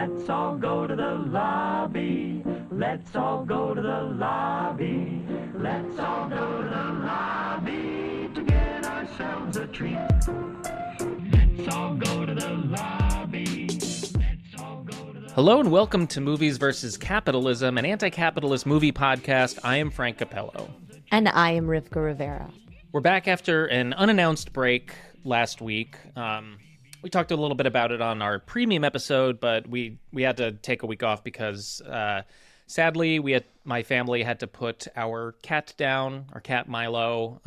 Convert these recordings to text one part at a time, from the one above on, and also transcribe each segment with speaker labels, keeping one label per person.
Speaker 1: Let's all go to the lobby. Let's all go to the lobby. Let's all go to the lobby to get ourselves a treat. Let's all go to the lobby. Let's all go to the...
Speaker 2: Hello and welcome to Movies vs. Capitalism, an anti-capitalist movie podcast. I am Frank Capello.
Speaker 3: And I am Rivka Rivera.
Speaker 2: We're back after an unannounced break last week. We talked a little bit about it on our premium episode, but we had to take a week off because sadly my family had to put our cat down, our cat Milo.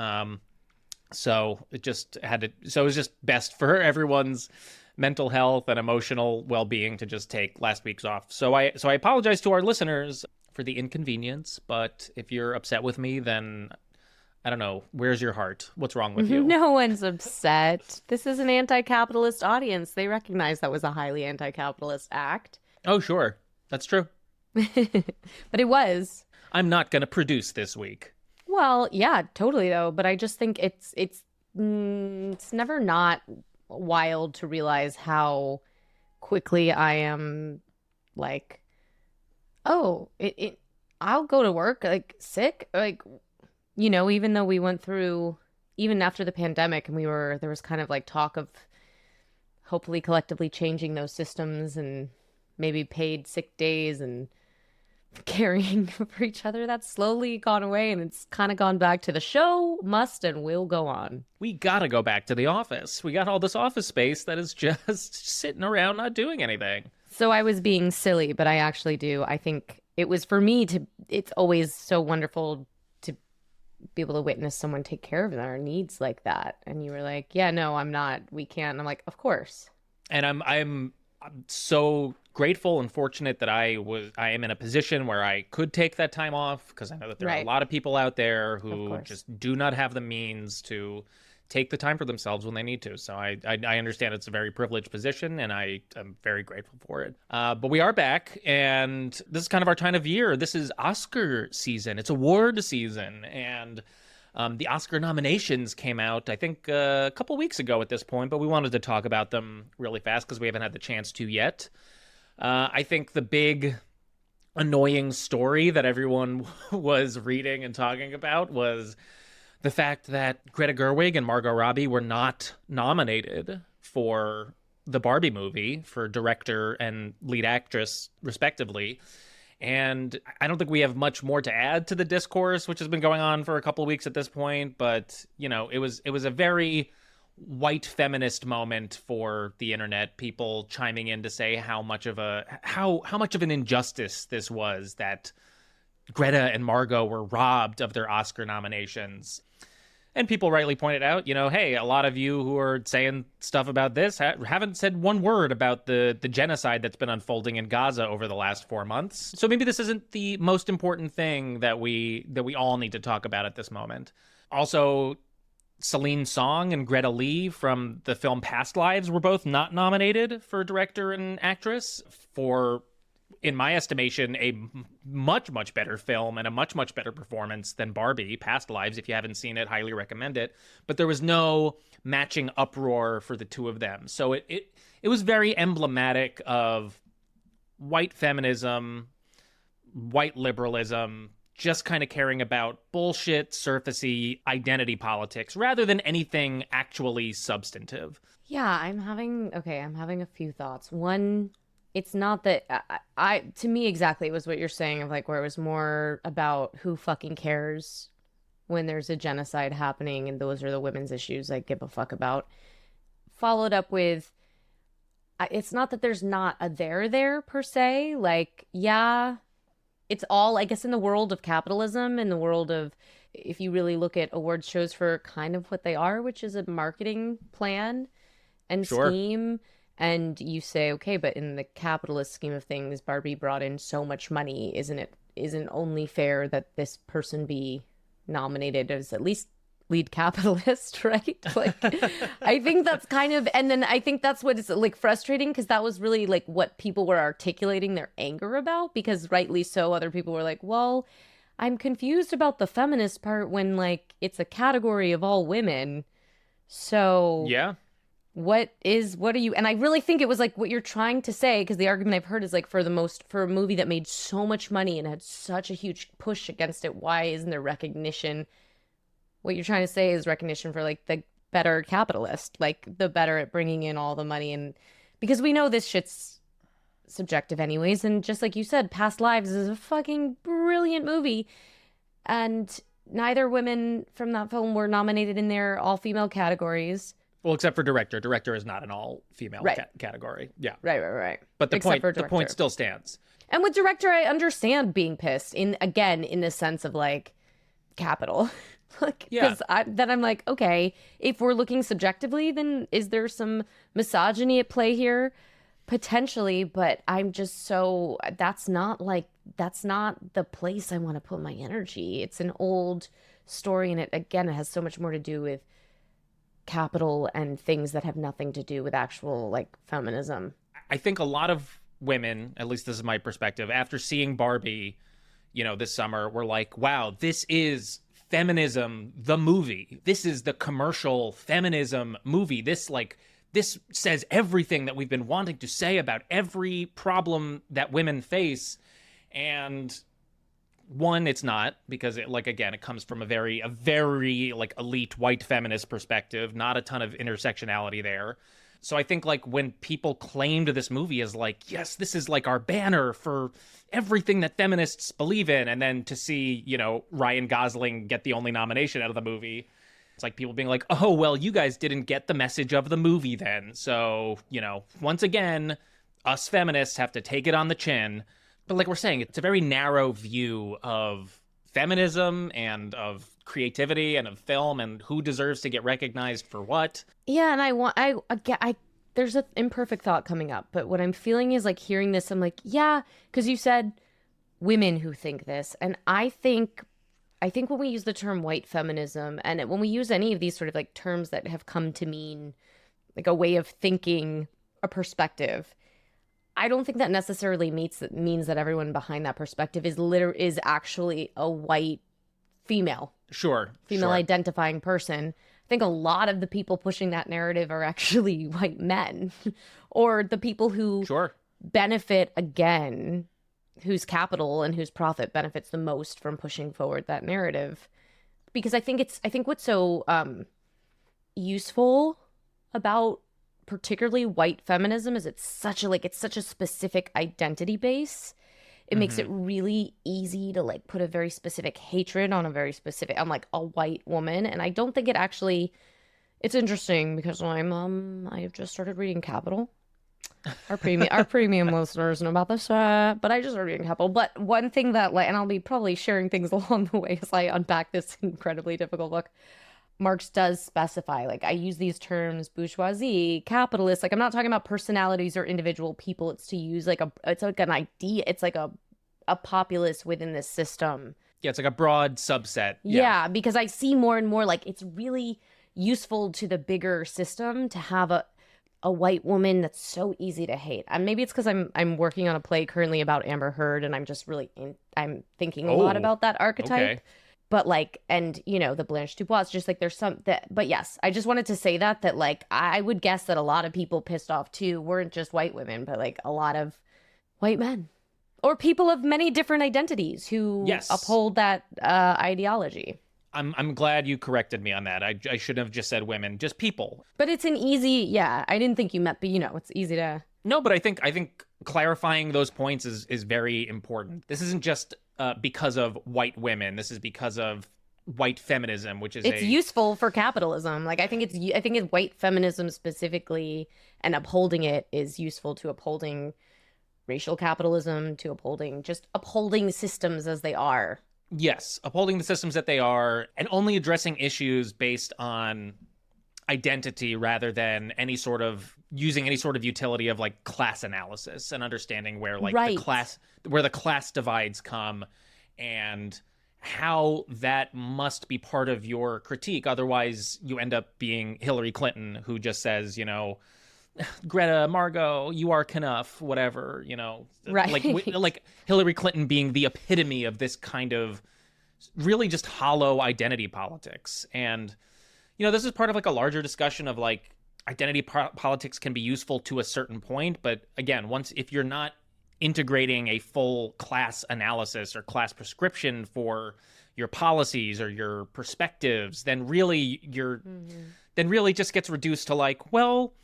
Speaker 2: So it was just best for everyone's mental health and emotional well-being to just take last week's off. So I apologize to our listeners for the inconvenience, but if you're upset with me, then I don't know. Where's your heart? What's wrong with you?
Speaker 3: No one's upset. This is an anti-capitalist audience. They recognize that was a highly anti-capitalist act.
Speaker 2: Oh, sure. That's true.
Speaker 3: But it was.
Speaker 2: I'm not going to produce this week.
Speaker 3: Well, yeah, totally, though. But I just think it's never not wild to realize how quickly I am like, oh, I'll go to work like sick, like. You know, even though we went through, even after the pandemic, and there was kind of like talk of hopefully collectively changing those systems and maybe paid sick days and caring for each other. That's slowly gone away, and it's kind of gone back to the show must and will go on.
Speaker 2: We gotta go back to the office. We got all this office space that is just sitting around not doing anything.
Speaker 3: So I was being silly, but I actually do. I think it was for me it's always so wonderful be able to witness someone take care of their needs like that. And you were like, yeah, no, I'm not, we can't. And I'm like, of course.
Speaker 2: And I'm so grateful and fortunate that I am in a position where I could take that time off, because I know that there are a lot of people out there who just do not have the means to take the time for themselves when they need to. So I understand it's a very privileged position, and I am very grateful for it. But we are back, and this is kind of our time of year. This is Oscar season. It's award season, and the Oscar nominations came out, I think, a couple weeks ago at this point, but we wanted to talk about them really fast because we haven't had the chance to yet. I think the big annoying story that everyone was reading and talking about was the fact that Greta Gerwig and Margot Robbie were not nominated for the Barbie movie for director and lead actress, respectively. And I don't think we have much more to add to the discourse, which has been going on for a couple of weeks at this point. But, you know, it was a very white feminist moment for the internet, people chiming in to say how much of an injustice this was that Greta and Margot were robbed of their Oscar nominations. And people rightly pointed out, you know, hey, a lot of you who are saying stuff about this haven't said one word about the genocide that's been unfolding in Gaza over the last 4 months. So maybe this isn't the most important thing that we all need to talk about at this moment. Also, Celine Song and Greta Lee from the film Past Lives were both not nominated for director and actress for, in my estimation, a much, much better film and a much, much better performance than Barbie, Past Lives. If you haven't seen it, highly recommend it. But there was no matching uproar for the two of them. So it was very emblematic of white feminism, white liberalism, just kind of caring about bullshit, surfacey identity politics rather than anything actually substantive.
Speaker 3: Yeah, I'm having a few thoughts. One, it's not that to me exactly it was what you're saying of like where it was more about who fucking cares when there's a genocide happening and those are the women's issues I give a fuck about. Followed up with, it's not that there's not a there per se. Like, yeah, it's all, I guess, in the world of capitalism, in the world of, if you really look at awards shows for kind of what they are, which is a marketing plan and scheme. And you say, okay, but in the capitalist scheme of things, Barbie brought in so much money. Isn't only fair that this person be nominated as at least lead capitalist, right? Like, I think that's kind of, and then I think that's what is like frustrating, because that was really like what people were articulating their anger about, because rightly so, other people were like, well, I'm confused about the feminist part when like it's a category of all women. So
Speaker 2: yeah,
Speaker 3: what are you, and I really think it was like what you're trying to say, because the argument I've heard is like, for a movie that made so much money and had such a huge push against it, why isn't there recognition? What you're trying to say is recognition for like the better capitalist, like the better at bringing in all the money. And because we know this shit's subjective anyways, and just like you said, Past Lives is a fucking brilliant movie, and neither women from that film were nominated in their all-female categories.
Speaker 2: Well, except for director. Director is not an all-female category. Yeah.
Speaker 3: Right.
Speaker 2: But the point still stands.
Speaker 3: And with director, I understand being pissed in the sense of like capital. Like, because then I'm like, okay, if we're looking subjectively, then is there some misogyny at play here? Potentially, but I'm just that's not the place I want to put my energy. It's an old story, and it has so much more to do with capital and things that have nothing to do with actual like feminism.
Speaker 2: I think a lot of women, at least this is my perspective, after seeing Barbie, this summer, were like, wow, this is feminism, the movie. This is the commercial feminism movie. This says everything that we've been wanting to say about every problem that women face. And one, it's not, because it comes from a very like elite white feminist perspective, not a ton of intersectionality there. So I think like when people claimed this movie as like, yes, this is like our banner for everything that feminists believe in. And then to see, Ryan Gosling get the only nomination out of the movie, it's like people being like, oh, well, you guys didn't get the message of the movie then. So, once again, us feminists have to take it on the chin. But like we're saying, it's a very narrow view of feminism and of creativity and of film and who deserves to get recognized for what.
Speaker 3: Yeah, and there's an imperfect thought coming up, but what I'm feeling is like hearing this, I'm like, yeah, because you said women who think this, and I think when we use the term white feminism, and when we use any of these sort of like terms that have come to mean like a way of thinking, a perspective, I don't think that necessarily means that everyone behind that perspective is actually a white female. Female identifying person. I think a lot of the people pushing that narrative are actually white men or the people who benefit, again, whose capital and whose profit benefits the most from pushing forward that narrative. Because I think what's so useful about particularly white feminism is it's such a specific identity base. It makes it really easy to like put a very specific hatred on like a white woman. And I don't think it's interesting because I have just started reading Capital. Our premium listeners know about this, but I just started reading Capital. But one thing that and I'll be probably sharing things along the way as I unpack this incredibly difficult book. Marx does specify, like, I use these terms, bourgeoisie, capitalist, like I'm not talking about personalities or individual people. It's to use it's like an idea. It's like a populace within this system.
Speaker 2: Yeah, it's like a broad subset.
Speaker 3: Yeah, because I see more and more like it's really useful to the bigger system to have a white woman that's so easy to hate. And maybe it's because I'm working on a play currently about Amber Heard, and I'm just really I'm thinking a lot about that archetype. Okay. But like, and the Blanche Dubois, just like there's some that, but yes, I just wanted to say that like, I would guess that a lot of people pissed off too weren't just white women, but like a lot of white men or people of many different identities who uphold that ideology.
Speaker 2: I'm glad you corrected me on that. I shouldn't have just said women, just people.
Speaker 3: But it's an easy, I didn't think you meant, but it's easy to.
Speaker 2: No, but I think clarifying those points is very important. This isn't just because of white women. This is because of white feminism, which is
Speaker 3: it's useful for capitalism. Like I think it's white feminism specifically, and upholding it is useful to upholding racial capitalism, to upholding systems as they are.
Speaker 2: Yes, upholding the systems that they are, and only addressing issues based on identity rather than using any sort of utility of like class analysis and understanding where like the class divides come and how that must be part of your critique. Otherwise you end up being Hillary Clinton, who just says, Greta, Margot, you are enough, whatever,
Speaker 3: right.
Speaker 2: like Hillary Clinton being the epitome of this kind of really just hollow identity politics. And this is part of like a larger discussion of like identity politics can be useful to a certain point, but again, if you're not integrating a full class analysis or class prescription for your policies or your perspectives, then really just gets reduced to like, well,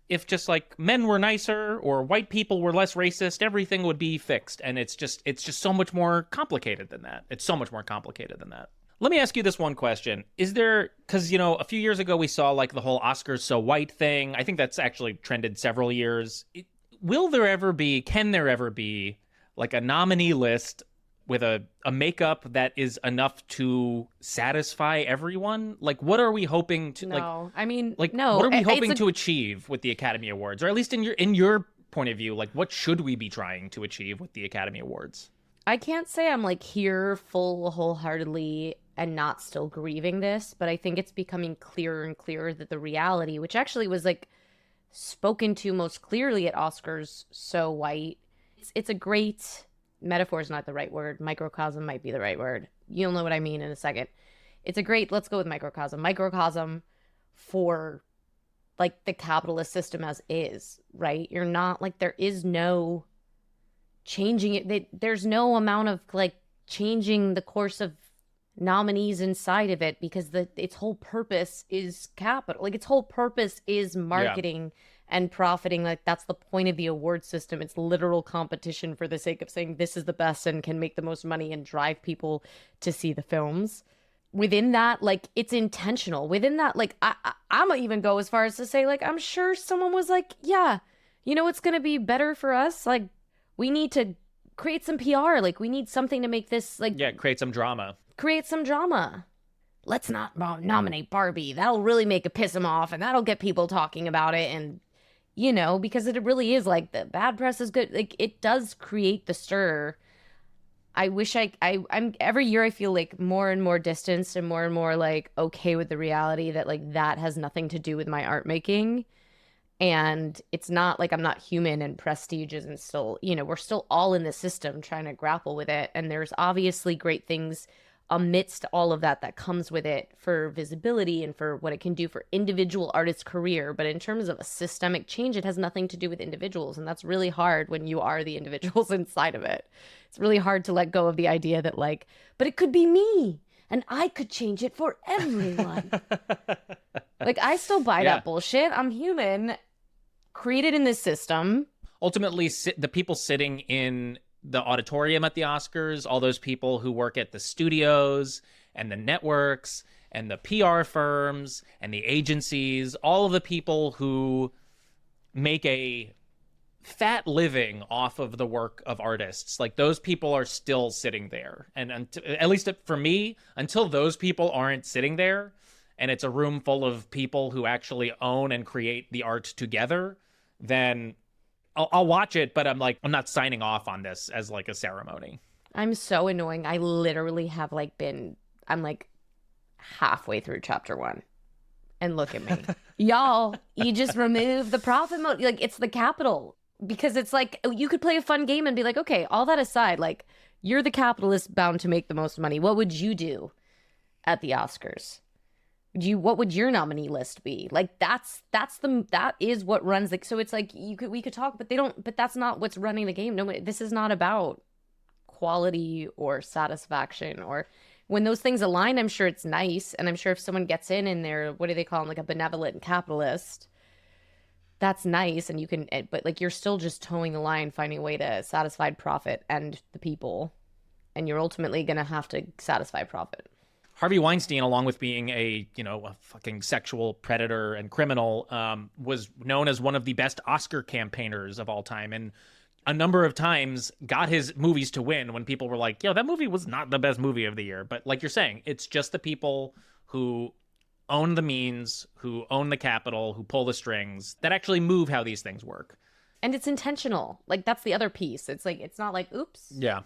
Speaker 2: if just like men were nicer or white people were less racist, everything would be fixed. And it's just so much more complicated than that. Let me ask you this one question. Is there, because, a few years ago we saw like the whole Oscars so white thing. I think that's actually trended several years. Can there ever be like a nominee list with a makeup that is enough to satisfy everyone? Like, what are we hoping to
Speaker 3: no.
Speaker 2: What are we hoping to achieve with the Academy Awards? Or at least in your point of view, like, what should we be trying to achieve with the Academy Awards?
Speaker 3: I can't say I'm like here wholeheartedly and not still grieving this, but I think it's becoming clearer and clearer that the reality, which actually was like spoken to most clearly at Oscars So White, it's a great... metaphor is not the right word. Microcosm might be the right word. You'll know what I mean in a second. It's a great, let's go with microcosm for like the capitalist system as is, right? You're not like, there is no changing it. There's no amount of like changing the course of nominees inside of it, because its whole purpose is capital. Like its whole purpose is marketing. Yeah. And profiting. Like that's the point of the award system. It's literal competition for the sake of saying this is the best and can make the most money and drive people to see the films. Within that, like, it's intentional. Within that, like, I'm gonna even go as far as to say, like, I'm sure someone was like, yeah, what's gonna be better for us? Like, we need to create some PR. Like, we need something to make this, like...
Speaker 2: yeah, create some drama.
Speaker 3: Let's not nominate Barbie. That'll really make it piss them off, and that'll get people talking about it, and... because it really is like the bad press is good. Like it does create the stir. I wish I'm every year I feel like more and more distanced and more like okay with the reality that like that has nothing to do with my art making. And it's not like I'm not human, and prestige isn't still, we're still all in the system trying to grapple with it. And there's obviously great things amidst all of that comes with it for visibility and for what it can do for individual artists' career. But in terms of a systemic change, it has nothing to do with individuals. And that's really hard when you are the individuals inside of it. It's really hard to let go of the idea that like, but it could be me and I could change it for everyone. Like I still buy that bullshit. I'm human, created in this system.
Speaker 2: Ultimately, the people sitting in the auditorium at the Oscars, all those people who work at the studios and the networks and the PR firms and the agencies, all of the people who make a fat living off of the work of artists, like those people are still sitting there. And at least for me, until those people aren't sitting there and it's a room full of people who actually own and create the art together, then I'll watch it, but I'm not signing off on this as like a ceremony.
Speaker 3: I'm so annoying. I literally have I'm like halfway through chapter 1. And look at me. Y'all, you just remove the profit mode. Like it's the capital, because it's like you could play a fun game and be like, okay, all that aside, like you're the capitalist bound to make the most money. What would you do at the Oscars? What would your nominee list be? Like that is what runs the, so it's like we could talk, but that's not what's running the game. No, this is not about quality or satisfaction, or when those things align, I'm sure it's nice. And I'm sure if someone gets in and they're, what do they call them? Like a benevolent capitalist, that's nice. And you can, but like, you're still just towing the line, finding a way to satisfy profit and the people. And you're ultimately going to have to satisfy profit.
Speaker 2: Harvey Weinstein, along with being a fucking sexual predator and criminal, was known as one of the best Oscar campaigners of all time. And a number of times got his movies to win when people were like, that movie was not the best movie of the year. But like you're saying, it's just the people who own the means, who own the capital, who pull the strings, that actually move how these things work.
Speaker 3: And it's intentional. Like, that's the other piece. It's like, it's not like, oops.
Speaker 2: Yeah.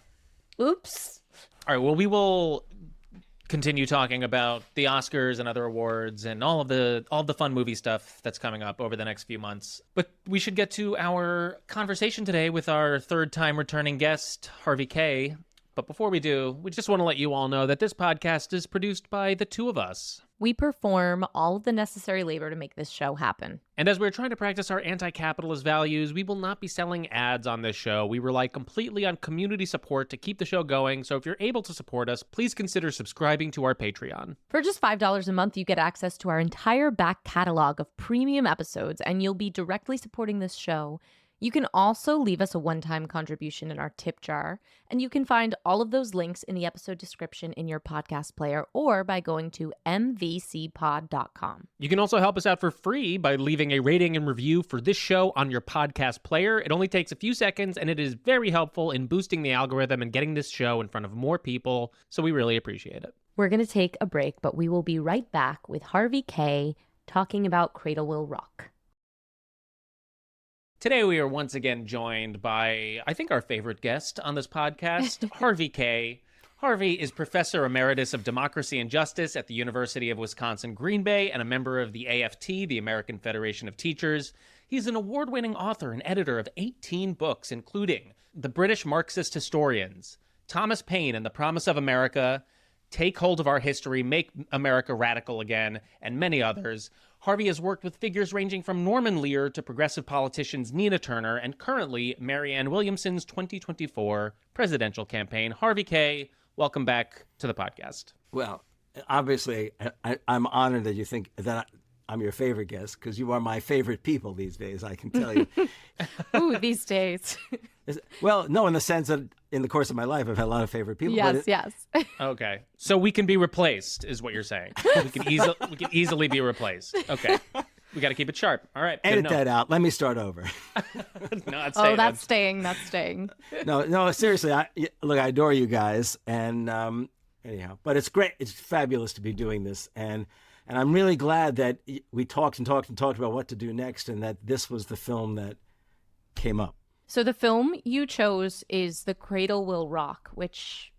Speaker 3: Oops.
Speaker 2: All right, well, we will continue talking about the Oscars and other awards and all the fun movie stuff that's coming up over the next few months. But we should get to our conversation today with our third-time returning guest, Harvey Kaye. But before we do, we just want to let you all know that this podcast is produced by the two of us.
Speaker 3: We perform all of the necessary labor to make this show happen.
Speaker 2: And as we're trying to practice our anti-capitalist values, we will not be selling ads on this show. We rely completely on community support to keep the show going, so if you're able to support us, please consider subscribing to our Patreon.
Speaker 3: For just $5 a month, you get access to our entire back catalog of premium episodes, and you'll be directly supporting this show. You can also leave us a one-time contribution in our tip jar, and you can find all of those links in the episode description in your podcast player or by going to mvcpod.com.
Speaker 2: You can also help us out for free by leaving a rating and review for this show on your podcast player. It only takes a few seconds, and it is very helpful in boosting the algorithm and getting this show in front of more people, so we really appreciate it.
Speaker 3: We're going to take a break, but we will be right back with Harvey Kaye talking about Cradle Will Rock.
Speaker 2: Today we are once again joined by, I think, our favorite guest on this podcast, Harvey Kaye. Harvey is Professor Emeritus of Democracy and Justice at the University of Wisconsin-Green Bay and a member of the AFT, the American Federation of Teachers. He's an award-winning author and editor of 18 books, including The British Marxist Historians, Thomas Paine and the Promise of America, Take Hold of Our History, Make America Radical Again, and many others. Harvey has worked with figures ranging from Norman Lear to progressive politicians Nina Turner and currently Marianne Williamson's 2024 presidential campaign. Harvey Kaye, welcome back to the podcast.
Speaker 4: Well, obviously, I'm honored that you think that I'm your favorite guest because you are my favorite people these days, I can tell you.
Speaker 3: Ooh, these days.
Speaker 4: Well, no, in the sense that in the course of my life, I've had a lot of favorite people.
Speaker 3: Yes, yes.
Speaker 2: Okay. So we can be replaced, is what you're saying. We can easily be replaced. Okay. We got to keep it sharp. All right.
Speaker 4: Edit that out. Let me start over.
Speaker 2: No,
Speaker 3: that's staying. That's staying.
Speaker 4: No, seriously. I adore you guys. And anyhow, but it's great. It's fabulous to be doing this. And I'm really glad that we talked about what to do next and that this was the film that came up.
Speaker 3: So the film you chose is The Cradle Will Rock, which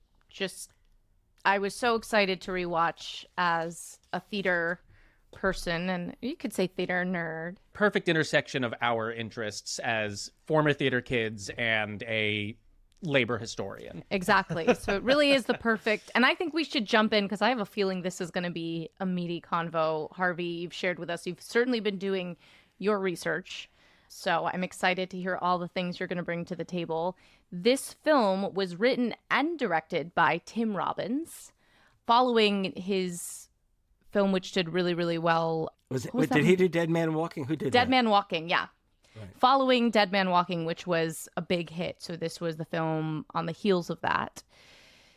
Speaker 3: I was so excited to rewatch as a theater person, and you could say theater nerd.
Speaker 2: Perfect intersection of our interests as former theater kids and a labor historian.
Speaker 3: Exactly. So it really is the perfect, and I think we should jump in because I have a feeling this is going to be a meaty convo. Harvey, you've shared with us, you've certainly been doing your research. So I'm excited to hear all the things you're going to bring to the table. This film was written and directed by Tim Robbins, following his film, which did really, really well.
Speaker 4: Did he do Dead Man Walking? Who did that?
Speaker 3: Dead Man Walking, yeah.
Speaker 4: Right.
Speaker 3: Following Dead Man Walking, which was a big hit. So this was the film on the heels of that.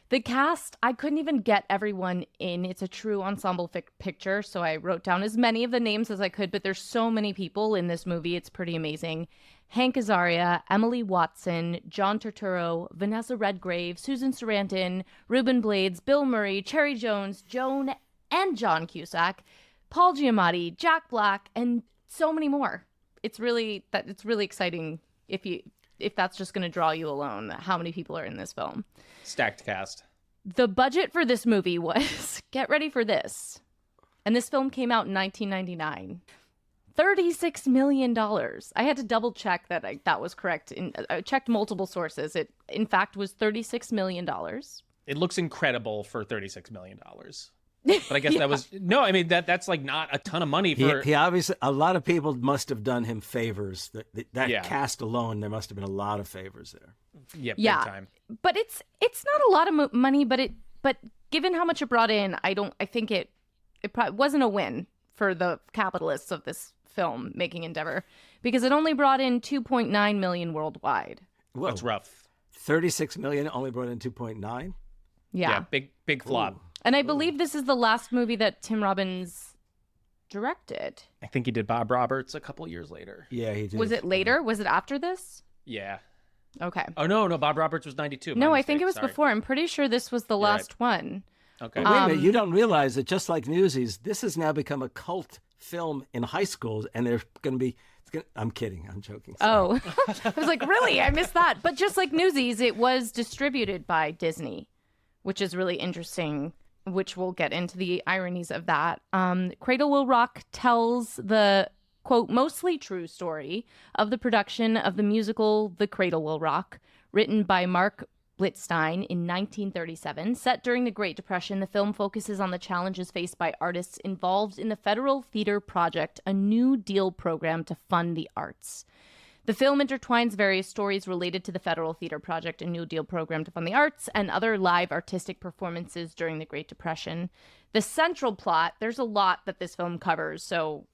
Speaker 3: The cast, I couldn't even get everyone in. It's a true ensemble picture, so I wrote down as many of the names as I could, but there's so many people in this movie. It's pretty amazing. Hank Azaria, Emily Watson, John Turturro, Vanessa Redgrave, Susan Sarandon, Ruben Blades, Bill Murray, Cherry Jones, Joan and John Cusack, Paul Giamatti, Jack Black, and so many more. It's really exciting if that's just going to draw you alone, how many people are in this film.
Speaker 2: Stacked cast.
Speaker 3: The budget for this movie was, get ready for this, and this film came out in 1999, $36 million. I had to double check that that was correct. I checked multiple sources. It, in fact, was $36 million.
Speaker 2: It looks incredible for $36 million. But I guess that was that's like not a ton of money for.
Speaker 4: He obviously, a lot of people must have done him favors. That cast alone, there must have been a lot of favors there.
Speaker 2: Yeah, big time.
Speaker 3: But it's not a lot of money. But given how much it brought in, I think it probably wasn't a win for the capitalists of this film making endeavor because it only brought in 2.9 million worldwide.
Speaker 4: Whoa.
Speaker 2: That's rough.
Speaker 4: 36 million only brought in 2.9.
Speaker 3: Yeah,
Speaker 2: big flop.
Speaker 4: Ooh.
Speaker 3: And I believe this is the last movie that Tim Robbins directed.
Speaker 2: I think he did Bob Roberts a couple years later.
Speaker 4: Yeah, he did.
Speaker 3: Was it later? Was it after this?
Speaker 2: Yeah.
Speaker 3: Okay.
Speaker 2: Oh, no, Bob Roberts was 92.
Speaker 3: No, I think it was before. I'm pretty sure this was the last one.
Speaker 2: Okay.
Speaker 4: Wait a minute, you don't realize that just like Newsies, this has now become a cult film in high schools, and they're going to be... I'm kidding. I'm joking. Sorry.
Speaker 3: Oh. I was like, really? I missed that. But just like Newsies, it was distributed by Disney, which is really interesting, which we'll get into the ironies of that. Cradle Will Rock tells the, quote, mostly true story of the production of the musical The Cradle Will Rock, written by Mark
Speaker 5: Lichtenstein in 1937. Set during the Great Depression, the film focuses on the challenges faced by artists involved in the Federal Theater Project, a New Deal program to fund the arts. The film intertwines various stories related to the Federal Theater Project, a New Deal program to fund the arts, and other live artistic performances during the Great Depression. The central plot, there's a lot that this film covers, so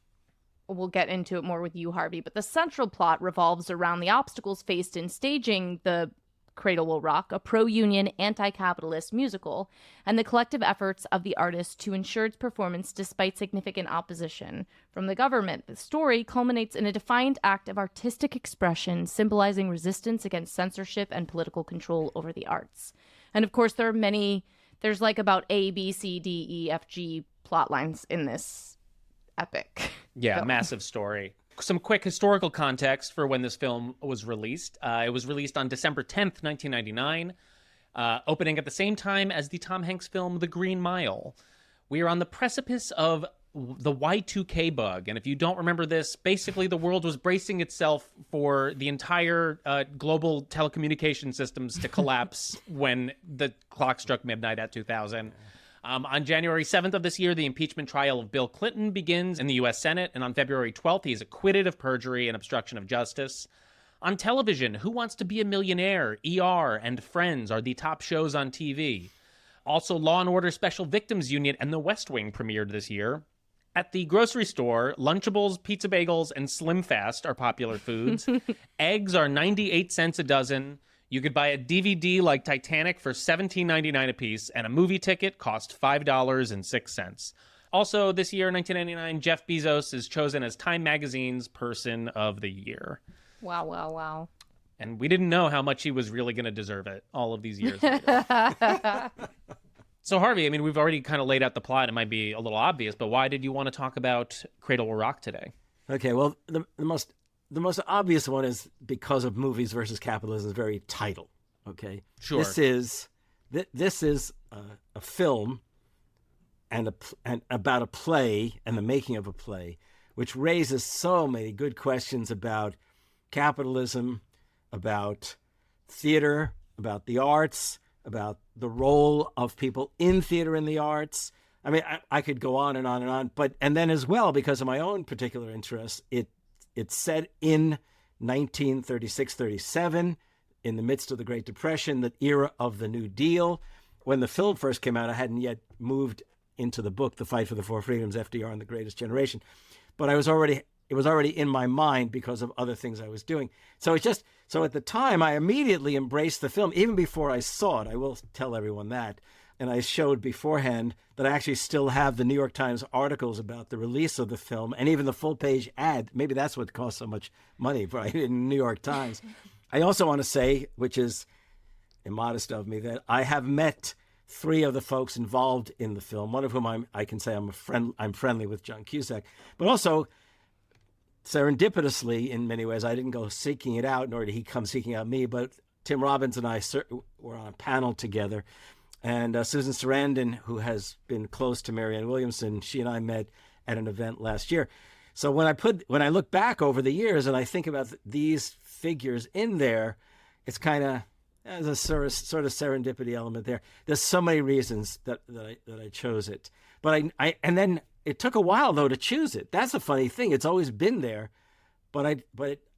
Speaker 5: we'll get into it more with you, Harvey, but the central plot revolves around the obstacles faced in staging the Cradle Will Rock, a pro-union, anti-capitalist musical, and the collective efforts of the artists to ensure its performance despite significant opposition from the government. The story culminates in a defiant act of artistic expression, symbolizing resistance against censorship and political control over the arts. And of course, there's like about A, B, C, D, E, F, G plot lines in this epic.
Speaker 2: Yeah, massive story. Some quick historical context for when this film was released. It was released on December 10th, 1999, opening at the same time as the Tom Hanks film The Green Mile. We are on the precipice of the Y2K bug, and if you don't remember this, basically the world was bracing itself for the entire global telecommunication systems to collapse when the clock struck midnight at 2000. On January 7th of this year, the impeachment trial of Bill Clinton begins in the U.S. Senate, and on February 12th, he is acquitted of perjury and obstruction of justice. On television, Who Wants to Be a Millionaire, ER, and Friends are the top shows on TV. Also, Law & Order Special Victims Unit and The West Wing premiered this year. At the grocery store, Lunchables, pizza bagels, and Slim Fast are popular foods. Eggs are 98 cents a dozen. You could buy a DVD like Titanic for $17.99 a piece, and a movie ticket cost $5.06. Also, this year, 1999, Jeff Bezos is chosen as Time Magazine's Person of the Year.
Speaker 5: Wow, wow, wow.
Speaker 2: And we didn't know how much he was really going to deserve it all of these years later. So, Harvey, I mean, we've already kind of laid out the plot. It might be a little obvious, but why did you want to talk about Cradle Will Rock today?
Speaker 4: Okay, well, the most obvious one is because of movies versus capitalism's very title. Okay,
Speaker 2: sure.
Speaker 4: This is a film and about a play and the making of a play, which raises so many good questions about capitalism, about theater, about the arts, about the role of people in theater and the arts. I mean, I could go on and on and on, and then as well, because of my own particular interest, it's set in 1936-37, in the midst of the Great Depression, the era of the New Deal. When the film first came out, I hadn't yet moved into the book, The Fight for the Four Freedoms, FDR and the Greatest Generation. But it was already in my mind because of other things I was doing. So at the time, I immediately embraced the film, even before I saw it. I will tell everyone that. And I showed beforehand that I actually still have the New York Times articles about the release of the film and even the full-page ad. Maybe that's what cost so much money, right, in the New York Times. I also want to say, which is immodest of me, that I have met 3 of the folks involved in the film, one of whom I can say I'm friendly with, John Cusack. But also, serendipitously, in many ways, I didn't go seeking it out, nor did he come seeking out me, but Tim Robbins and I were on a panel together. And Susan Sarandon, who has been close to Marianne Williamson, she and I met at an event last year. So when I look back over the years and I think about these figures in there, it's kind of there's a sort of serendipity element there. There's so many reasons that I chose it, but and then it took a while though to choose it. That's a funny thing. It's always been there, but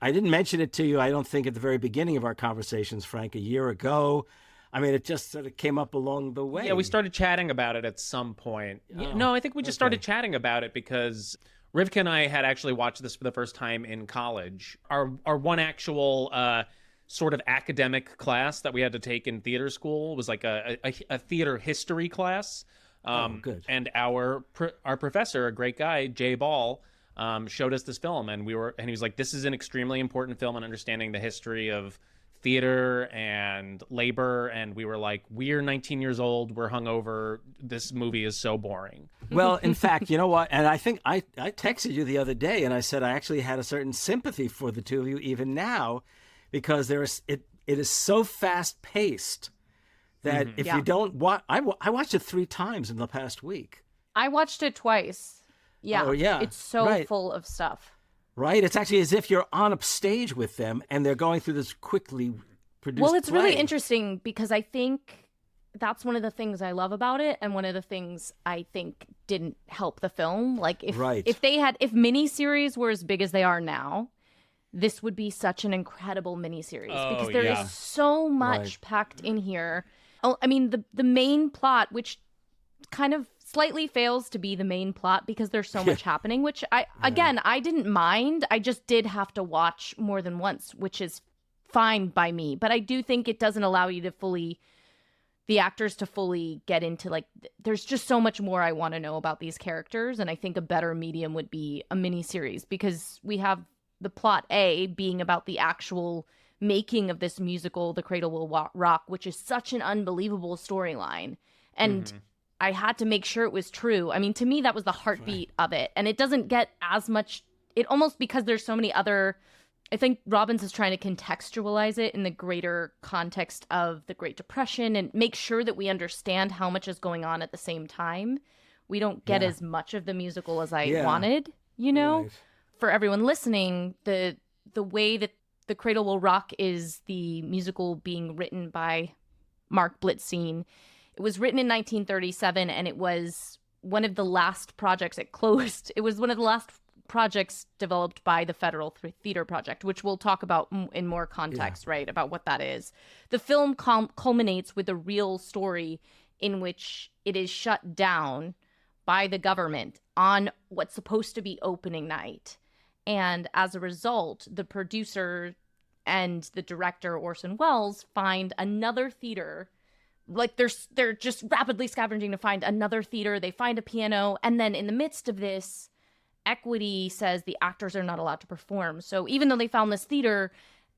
Speaker 4: I didn't mention it to you. I don't think at the very beginning of our conversations, Frank, a year ago. I mean, it just sort of came up along the way.
Speaker 2: Yeah, we started chatting about it at some point. Oh, no, I think we just started chatting about it because Rivka and I had actually watched this for the first time in college. Our one actual sort of academic class that we had to take in theater school was like a theater history class.
Speaker 4: Good.
Speaker 2: And our professor, a great guy, Jay Ball, showed us this film, and he was like, "This is an extremely important film in understanding the history of theater and labor." And we were like, we're 19 years old, we're hungover, this movie is so boring.
Speaker 4: Well, in fact, you know what? And I think I texted you the other day and I said I actually had a certain sympathy for the two of you even now, because it is so fast paced that if you don't watch, I watched it 3 times in the past week.
Speaker 5: I watched it twice. Yeah.
Speaker 4: Oh, yeah.
Speaker 5: It's so full of stuff.
Speaker 4: Right? It's actually as if you're on a stage with them and they're going through this quickly produced
Speaker 5: Well, it's really
Speaker 4: play.
Speaker 5: interesting because I think that's one of the things I love about it, and one of the things I think didn't help the film. Like if miniseries were as big as they are now, this would be such an incredible miniseries because there is so much packed in here. Oh, I mean the main plot, which kind of slightly fails to be the main plot because there's so much happening, which I didn't mind. I just did have to watch more than once, which is fine by me. But I do think it doesn't allow you to the actors to fully get into, like, there's just so much more I want to know about these characters. And I think a better medium would be a miniseries because we have the plot A being about the actual making of this musical, The Cradle Will Rock, which is such an unbelievable storyline. And I had to make sure it was true. I mean, to me, that was the heartbeat of it. And it doesn't get as much, it almost, because there's so many other, I think Robbins is trying to contextualize it in the greater context of the Great Depression and make sure that we understand how much is going on at the same time. We don't get as much of the musical as I wanted, you know? Right. For everyone listening, the way that The Cradle Will Rock is the musical being written by Mark Blitzstein. It was written in 1937, and it was one of the last projects it closed. It was one of the last projects developed by the Federal Theater Project, which we'll talk about in more context, right, about what that is. The film culminates with a real story in which it is shut down by the government on what's supposed to be opening night. And as a result, the producer and the director, Orson Welles, find another theater. Like they're just rapidly scavenging to find another theater. They find a piano. And then in the midst of this, Equity says the actors are not allowed to perform. So even though they found this theater,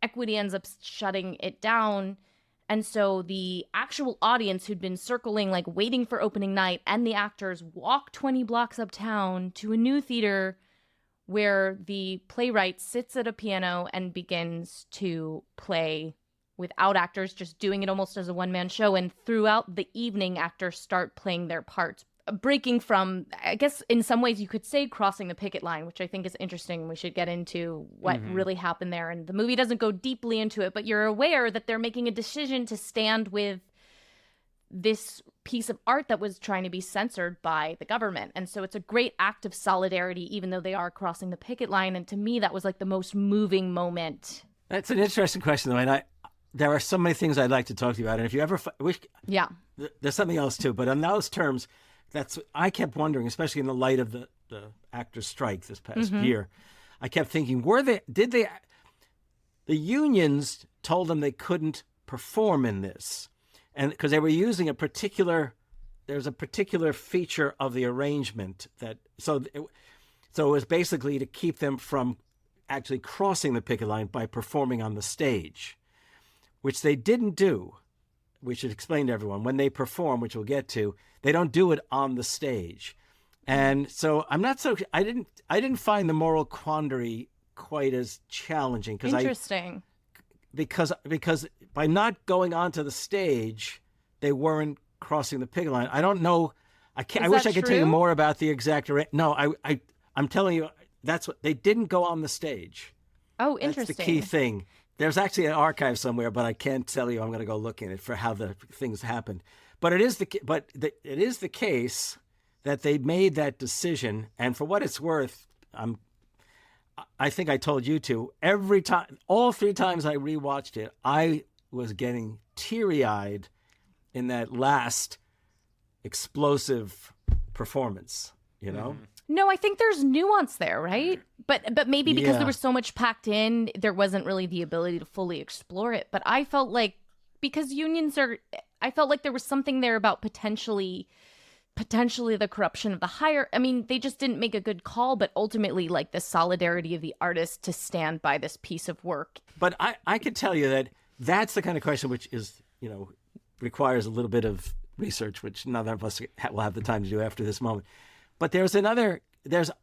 Speaker 5: Equity ends up shutting it down. And so the actual audience who'd been circling, like waiting for opening night, and the actors walk 20 blocks uptown to a new theater where the playwright sits at a piano and begins to play without actors, just doing it almost as a one-man show. And throughout the evening, actors start playing their parts, breaking from, I guess in some ways you could say, crossing the picket line, which I think is interesting. We should get into what really happened there. And the movie doesn't go deeply into it, but you're aware that they're making a decision to stand with this piece of art that was trying to be censored by the government. And so it's a great act of solidarity, even though they are crossing the picket line. And to me, that was like the most moving moment.
Speaker 4: That's an interesting question, though. And there are so many things I'd like to talk to you about. And if you ever there's something else too. But on those terms, I kept wondering, especially in the light of the actors' strike this past year, I kept thinking, the unions told them they couldn't perform in this, and because they were using there's a particular feature of the arrangement so it was basically to keep them from actually crossing the picket line by performing on the stage, which they didn't do. We should explain to everyone, when they perform, which we'll get to, they don't do it on the stage. And so I didn't find the moral quandary quite as challenging.
Speaker 5: Interesting.
Speaker 4: Because by not going onto the stage, they weren't crossing the picket line. I don't know. I wish I could tell you more about the exact. No, I'm telling you, that's what they didn't go on the stage.
Speaker 5: Oh, interesting.
Speaker 4: That's the key thing. There's actually an archive somewhere, but I can't tell you. I'm going to go look in it for how the things happened. But it is the case that they made that decision. And for what it's worth, I think I told you to. Every time, all 3 times I rewatched it, I was getting teary-eyed in that last explosive performance. You know.
Speaker 5: No, I think there's nuance there, right? But maybe because there was so much packed in, there wasn't really the ability to fully explore it. But I felt like, because I felt like there was something there about potentially the corruption of the higher. I mean, they just didn't make a good call, but ultimately, like, the solidarity of the artist to stand by this piece of work.
Speaker 4: But I could tell you that that's the kind of question which is, requires a little bit of research, which none of us will have the time to do after this moment. But there's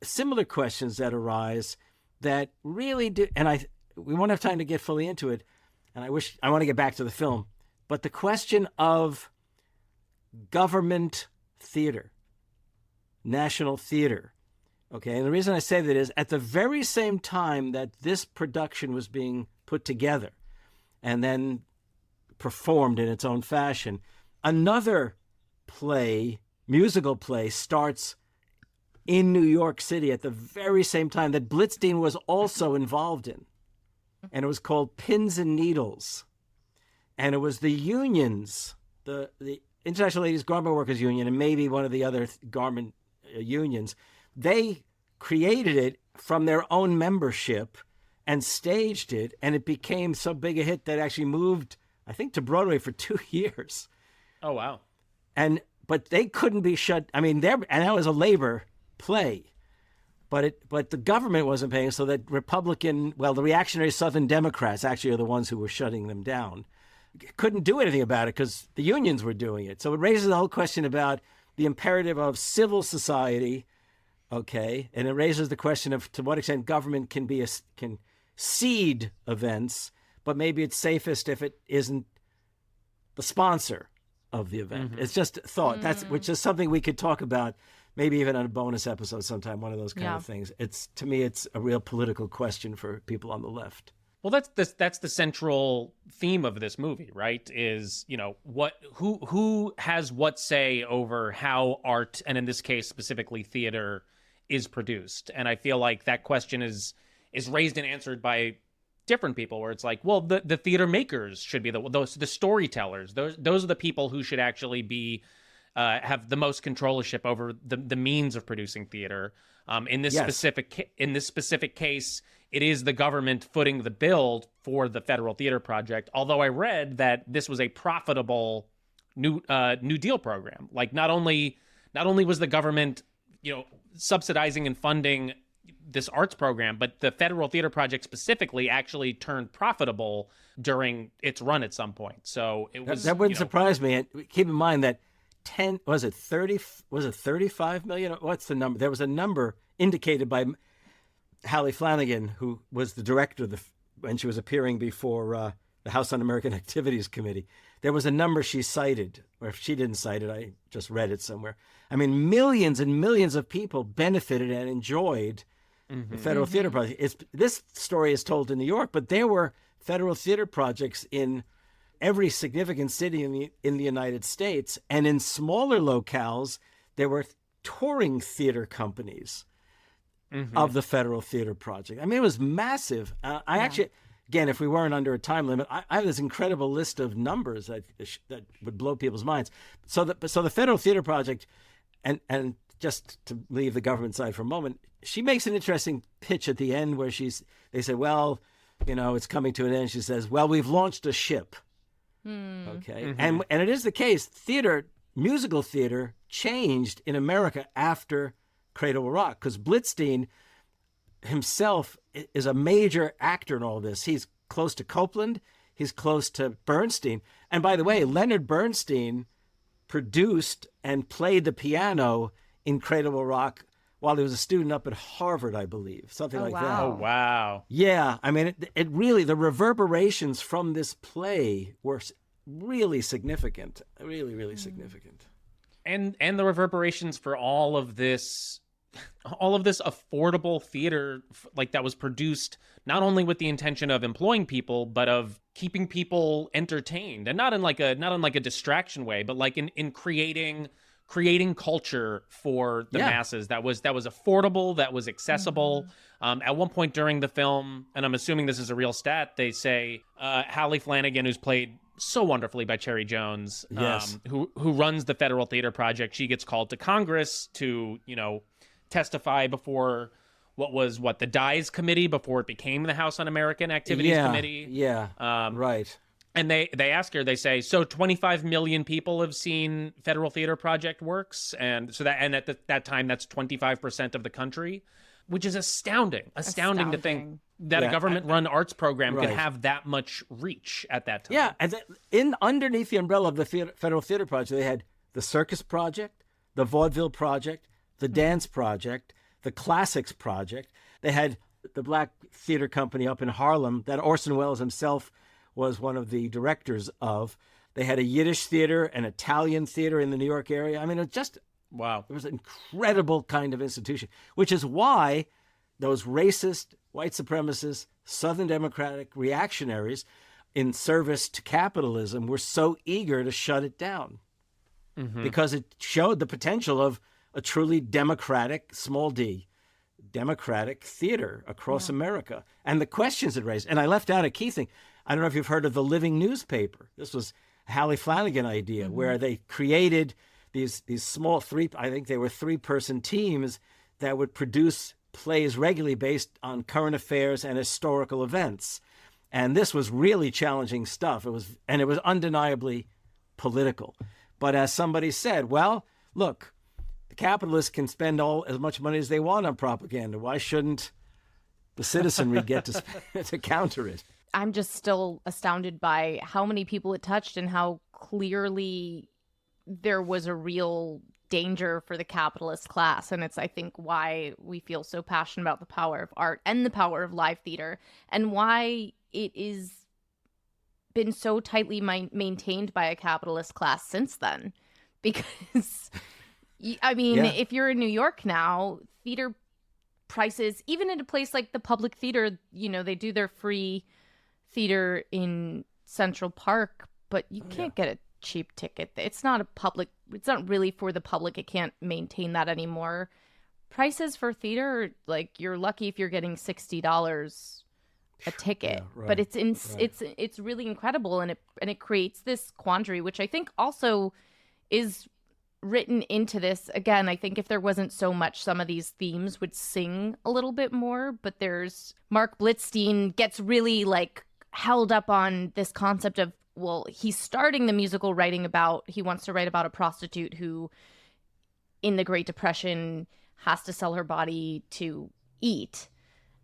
Speaker 4: similar questions that arise that really do, and we won't have time to get fully into it, and I want to get back to the film, but the question of government theater, national theater, okay? And the reason I say that is, at the very same time that this production was being put together, and then performed in its own fashion. Another musical play, starts in New York City at the very same time that Blitzstein was also involved in. And it was called Pins and Needles. And it was the unions, the International Ladies Garment Workers Union, and maybe one of the other garment unions. They created it from their own membership and staged it, and it became so big a hit that it actually moved, I think, to Broadway for 2 years.
Speaker 2: Oh, wow.
Speaker 4: But they couldn't be shut. I mean, and that was a labor play, but the government wasn't paying, so that the reactionary Southern Democrats actually are the ones who were shutting them down. Couldn't do anything about it because the unions were doing it. So it raises the whole question about the imperative of civil society, okay, and it raises the question of to what extent government can seed events, but maybe it's safest if it isn't the sponsor of the event. It's just thought. Which is something we could talk about, maybe even on a bonus episode sometime, one of those kind of things. To me, it's a real political question for people on the left.
Speaker 2: Well, that's the central theme of this movie, right? Is, who has what say over how art, and in this case specifically theater, is produced. And I feel like that question is raised and answered by different people, where it's like, well, the theater makers should be the storytellers. Those are the people who should actually be have the most controllership over the means of producing theater. In this specific case, it is the government footing the bill for the Federal Theater Project. Although I read that this was a profitable New Deal program. Like not only was the government, subsidizing and funding this arts program, but the Federal Theater Project specifically actually turned profitable during its run at some point. So it was
Speaker 4: that wouldn't surprise me. And keep in mind that 35 million? What's the number? There was a number indicated by Hallie Flanagan, who was the director when she was appearing before the House Un-American Activities Committee. There was a number she cited, or if she didn't cite it, I just read it somewhere. I mean, millions and millions of people benefited and enjoyed the Federal Theater Project. This story is told in New York, but there were Federal Theater Projects in every significant city in the United States, and in smaller locales, there were touring theater companies of the Federal Theater Project. I mean, it was massive. Actually, again, if we weren't under a time limit, I have this incredible list of numbers that would blow people's minds. So the Federal Theater Project, and just to leave the government side for a moment, she makes an interesting pitch at the end where they say, well, it's coming to an end. She says, well, we've launched a ship. Okay. And it is the case. Musical theater changed in America after Cradle Will Rock, because Blitzstein himself is a major actor in all this. He's close to Copland. He's close to Bernstein. And by the way, Leonard Bernstein produced and played the piano in Cradle Will Rock while he was a student up at Harvard, I believe, something like that.
Speaker 2: Oh, wow.
Speaker 4: Yeah. I mean, it really, the reverberations from this play were really significant, really, really significant.
Speaker 2: And the reverberations for all of this affordable theater, like, that was produced not only with the intention of employing people, but of keeping people entertained, and not in like a distraction way, but like in creating culture for the masses that was affordable, that was accessible. At one point during the film, and I'm assuming this is a real stat, they say Hallie Flanagan, who's played so wonderfully by Cherry Jones, who runs the Federal Theater Project, she gets called to Congress to, testify before the DIES committee before it became the House Un-American Activities Committee.
Speaker 4: Right.
Speaker 2: And they ask her, they say, so 25 million people have seen Federal Theater Project works, and so at that time that's 25% of the country, which is astounding to think that a government-run arts program could have that much reach at that time.
Speaker 4: Yeah, and underneath the umbrella of the Federal Theater Project, they had the Circus Project, the Vaudeville Project, the Dance Project, the Classics Project. They had the Black Theater Company up in Harlem that Orson Welles himself was one of the directors of. They had a Yiddish theater, an Italian theater in the New York area. I mean, it was an incredible kind of institution, which is why those racist, white supremacists, Southern Democratic reactionaries in service to capitalism were so eager to shut it down because it showed the potential of a truly democratic, small d, democratic theater across America. And the questions it raised. And I left out a key thing. I don't know if you've heard of the Living Newspaper. This was a Hallie Flanagan idea where they created these small I think they were 3-person teams that would produce plays regularly based on current affairs and historical events. And this was really challenging stuff. It was undeniably political. But as somebody said, well, look, the capitalists can spend as much money as they want on propaganda. Why shouldn't the citizenry get to counter it?
Speaker 5: I'm just still astounded by how many people it touched and how clearly there was a real danger for the capitalist class. And it's, I think, why we feel so passionate about the power of art and the power of live theater, and why it is been so tightly maintained by a capitalist class since then. Because, I mean, if you're in New York now, theater prices, even in a place like the Public Theater, they do their free theater in Central Park, but you can't get a cheap ticket. It's not really for the public. It can't maintain that anymore. Prices for theater, like, you're lucky if you're getting $60 a ticket, but it's really incredible, and it creates this quandary, which I think also is written into this. Again, I think if there wasn't so much, some of these themes would sing a little bit more, but there's Mark Blitzstein gets really like held up on this concept of, well, he's starting the musical he wants to write about a prostitute who in the Great Depression has to sell her body to eat.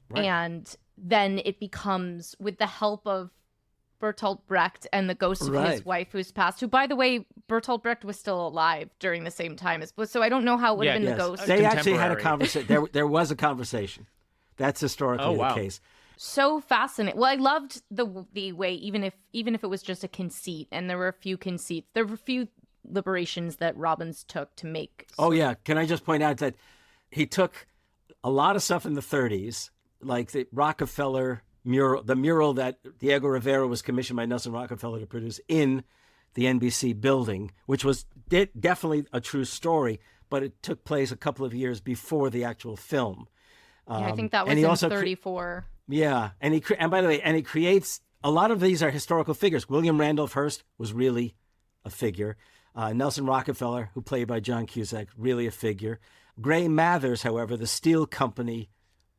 Speaker 5: Right. And then it becomes, with the help of Bertolt Brecht and the ghost of his wife who's passed, who, by the way, Bertolt Brecht was still alive during the same time as, so I don't know how it would have been the ghost.
Speaker 4: They actually had a conversation. There was a conversation. That's historically the case.
Speaker 5: So fascinating. Well, I loved the way, even if it was just a conceit, and there were a few conceits, there were a few liberations that Robbins took to make.
Speaker 4: Oh yeah, can I just point out that he took a lot of stuff in the 30s, like the Rockefeller mural, the mural that Diego Rivera was commissioned by Nelson Rockefeller to produce in the NBC building, which was definitely a true story, but it took place a couple of years before the actual film.
Speaker 5: I think that was in 34.
Speaker 4: And by the way, he creates, a lot of these are historical figures. William Randolph Hearst was really a figure. Nelson Rockefeller, who played by John Cusack, really a figure. Gray Mathers, however, the steel company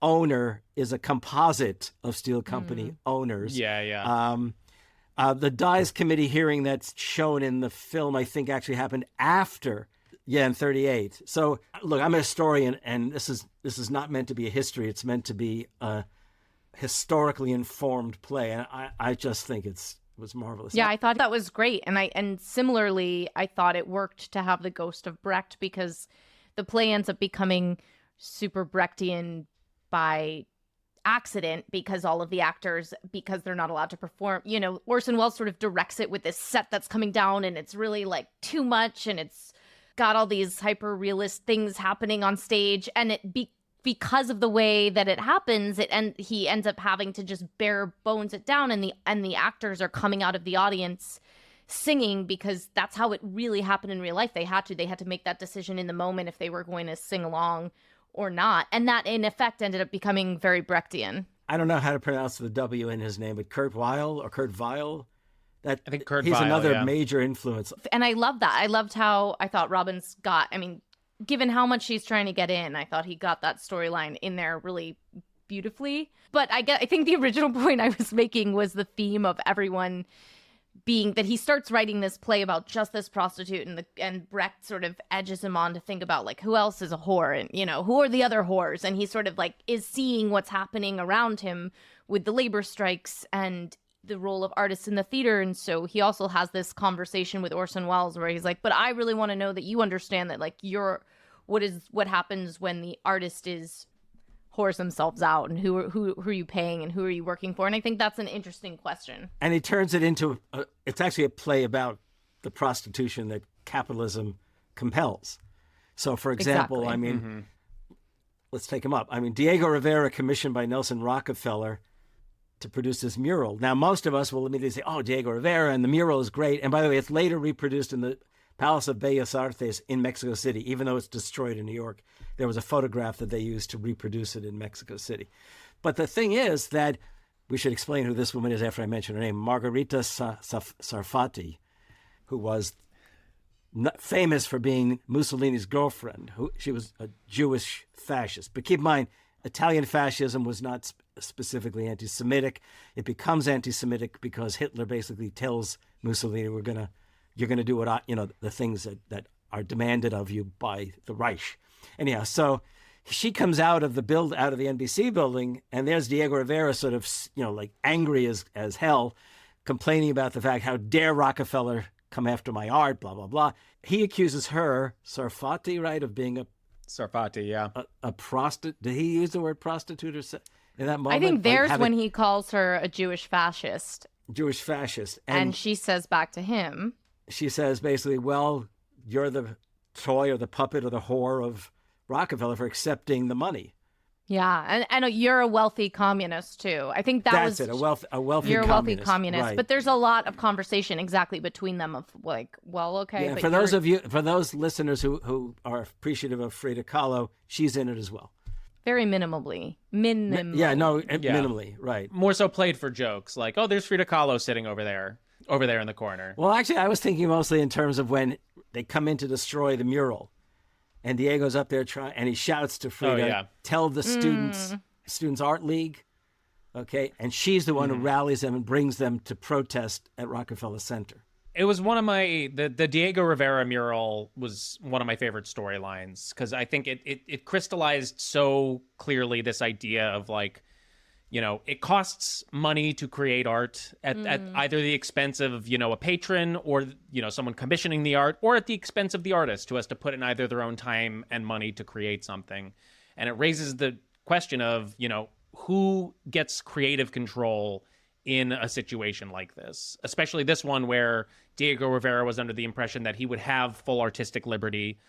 Speaker 4: owner, is a composite of steel company owners. The Dies Committee hearing that's shown in the film, I think, actually happened after, in 38. So, look, I'm a historian, and this is not meant to be a history. It's meant to be a historically informed play, and I just think it was marvelous.
Speaker 5: Yeah, I thought that was great, and similarly, I thought it worked to have the ghost of Brecht, because the play ends up becoming super Brechtian by accident, because all of the actors, because they're not allowed to perform, Orson Welles sort of directs it with this set that's coming down, and it's really like too much, and it's got all these hyper realist things happening on stage, and because of the way that it happens, he ends up having to just bare bones it down, and the actors are coming out of the audience singing, because that's how it really happened in real life. They had to make that decision in the moment if they were going to sing along or not, and that in effect ended up becoming very Brechtian.
Speaker 4: I don't know how to pronounce the W in his name, but Kurt Weill.
Speaker 2: I think Kurt
Speaker 4: he's
Speaker 2: Weill,
Speaker 4: another major influence.
Speaker 5: And I love that. I loved how I thought Robbins given how much she's trying to get in, I thought he got that storyline in there really beautifully. But I think the original point I was making was the theme of everyone being that he starts writing this play about just this prostitute, and Brecht sort of edges him on to think about, like, who else is a whore, and who are the other whores, and he sort of like is seeing what's happening around him with the labor strikes and the role of artists in the theater. And so he also has this conversation with Orson Welles where he's like, but I really want to know that you understand that, like, what happens when the artist whores themselves out, and who are you paying, and who are you working for? And I think that's an interesting question.
Speaker 4: And he turns it into it's actually a play about the prostitution that capitalism compels. So, for example, let's take him up. Diego Rivera, commissioned by Nelson Rockefeller, to produce this mural. Now, most of us will immediately say, oh, Diego Rivera, and the mural is great. And by the way, it's later reproduced in the Palace of Bellas Artes in Mexico City, even though it's destroyed in New York. There was a photograph that they used to reproduce it in Mexico City. But the thing is that we should explain who this woman is after I mention her name, Margarita Sarfati, who was famous for being Mussolini's girlfriend. She was a Jewish fascist. But keep in mind, Italian fascism was not specifically anti-Semitic. It becomes anti-Semitic because Hitler basically tells Mussolini, you're going to do what the things that are demanded of you by the Reich. Anyhow, so she comes out of the NBC building, and there's Diego Rivera, sort of, like angry as hell, complaining about the fact, how dare Rockefeller come after my art, blah, blah, blah. He accuses her, Sarfati, right, of being
Speaker 2: Sarfati, yeah.
Speaker 4: A prostitute. Did he use the word prostitute in that moment?
Speaker 5: I think there's when he calls her a Jewish fascist.
Speaker 4: Jewish fascist.
Speaker 5: And she says back to him.
Speaker 4: She says basically, well, you're the toy or the puppet or the whore of Rockefeller for accepting the money.
Speaker 5: Yeah, and you're a wealthy communist too. I think that's
Speaker 4: it. A wealthy
Speaker 5: you're
Speaker 4: communist.
Speaker 5: A wealthy communist,
Speaker 4: right.
Speaker 5: But there's a lot of conversation exactly between them of like, well, okay.
Speaker 4: Yeah,
Speaker 5: but
Speaker 4: for those listeners who are appreciative of Frida Kahlo, she's in it as well.
Speaker 5: Very minimally.
Speaker 4: Minimally, right.
Speaker 2: More so played for jokes, like, oh, there's Frida Kahlo sitting over there in the corner.
Speaker 4: Well, actually, I was thinking mostly in terms of when they come in to destroy the mural. And Diego's up there and he shouts to Frida, tell the students art league, okay? And she's the one who rallies them and brings them to protest at Rockefeller Center.
Speaker 2: It was one of the Diego Rivera mural was one of my favorite storylines because I think it crystallized so clearly this idea of like, it costs money to create art at either the expense of, a patron or, someone commissioning the art, or at the expense of the artist who has to put in either their own time and money to create something. And it raises the question of, who gets creative control in a situation like this, especially this one where Diego Rivera was under the impression that he would have full artistic liberty.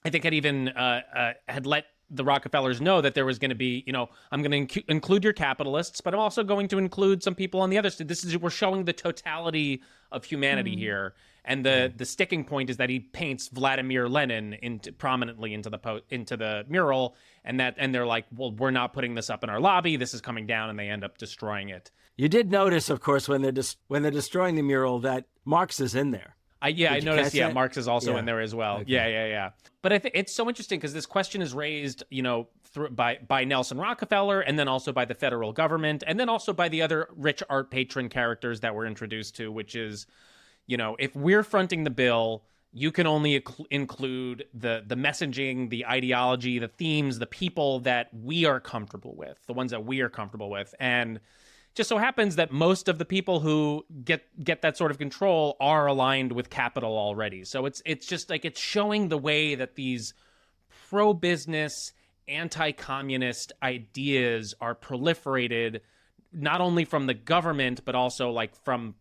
Speaker 2: I think had even had let the Rockefellers know that there was going to be, I'm going to include your capitalists, but I'm also going to include some people on the other side. We're showing the totality of humanity here. And the sticking point is that he paints Vladimir Lenin prominently into the mural, and they're like, well, we're not putting this up in our lobby. This is coming down, and they end up destroying it.
Speaker 4: You did notice, of course, when they're destroying the mural, that Marx is in there.
Speaker 2: I noticed. Yeah, Marx is also
Speaker 4: Yeah.
Speaker 2: in there as well.
Speaker 4: Okay.
Speaker 2: Yeah. But I think it's so interesting because this question is raised, by Nelson Rockefeller, and then also by the federal government, and then also by the other rich art patron characters that we're introduced to, which is, if we're fronting the bill, you can only include the messaging, the ideology, the themes, the people that we are comfortable with, the ones that we are comfortable with, and just so happens that most of the people who get that sort of control are aligned with capital already. So it's just like it's showing the way that these pro-business, anti-communist ideas are proliferated, not only from the government but also like from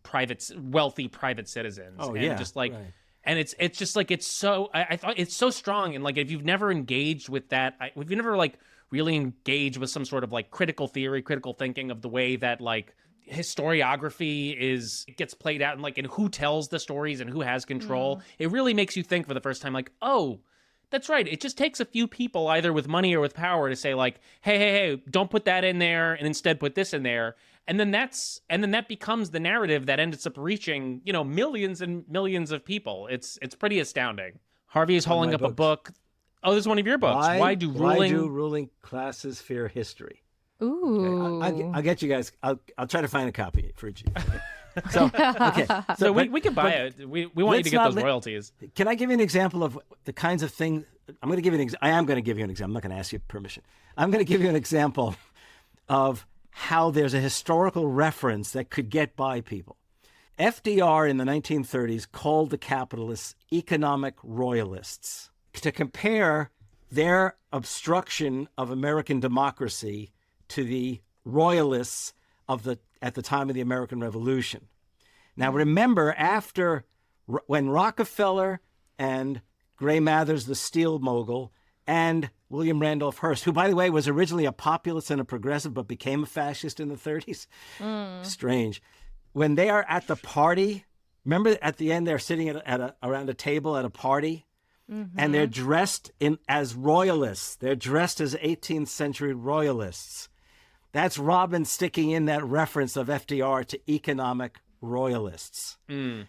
Speaker 2: wealthy private citizens.
Speaker 4: Oh,
Speaker 2: and
Speaker 4: yeah,
Speaker 2: just like,
Speaker 4: right.
Speaker 2: And it's just like it's so. I thought it's so strong, and like if you've never engaged with that, if you've never like really engaged with some sort of like critical theory, critical thinking of the way that like historiography gets played out, and like and who tells the stories and who has control, it really makes you think for the first time, like, oh, that's right. It just takes a few people either with money or with power to say like, hey, don't put that in there, and instead put this in there. And then that becomes the narrative that ends up reaching, millions and millions of people. It's pretty astounding. Harvey is holding up a book. Oh, this is one of your books. Why do ruling
Speaker 4: classes fear history?
Speaker 5: Ooh.
Speaker 4: Okay. I'll get you guys. I'll try to find a copy for each of you. Okay.
Speaker 2: So we can buy it. We want you to get those royalties.
Speaker 4: Can I give you an example of the kinds of things? I am going to give you an example. I'm not going to ask you permission. I'm going to give you an example of how there's a historical reference that could get by people. FDR in the 1930s called the capitalists economic royalists to compare their obstruction of American democracy to the royalists at the time of the American Revolution. Now remember, when Rockefeller and Gray Mathers, the steel mogul, and William Randolph Hearst, who, by the way, was originally a populist and a progressive, but became a fascist in the 30s. Strange. When they are at the party, remember at the end they're sitting around a table at a party, and they're dressed as royalists. They're dressed as 18th century royalists. That's Robin sticking in that reference of FDR to economic royalists.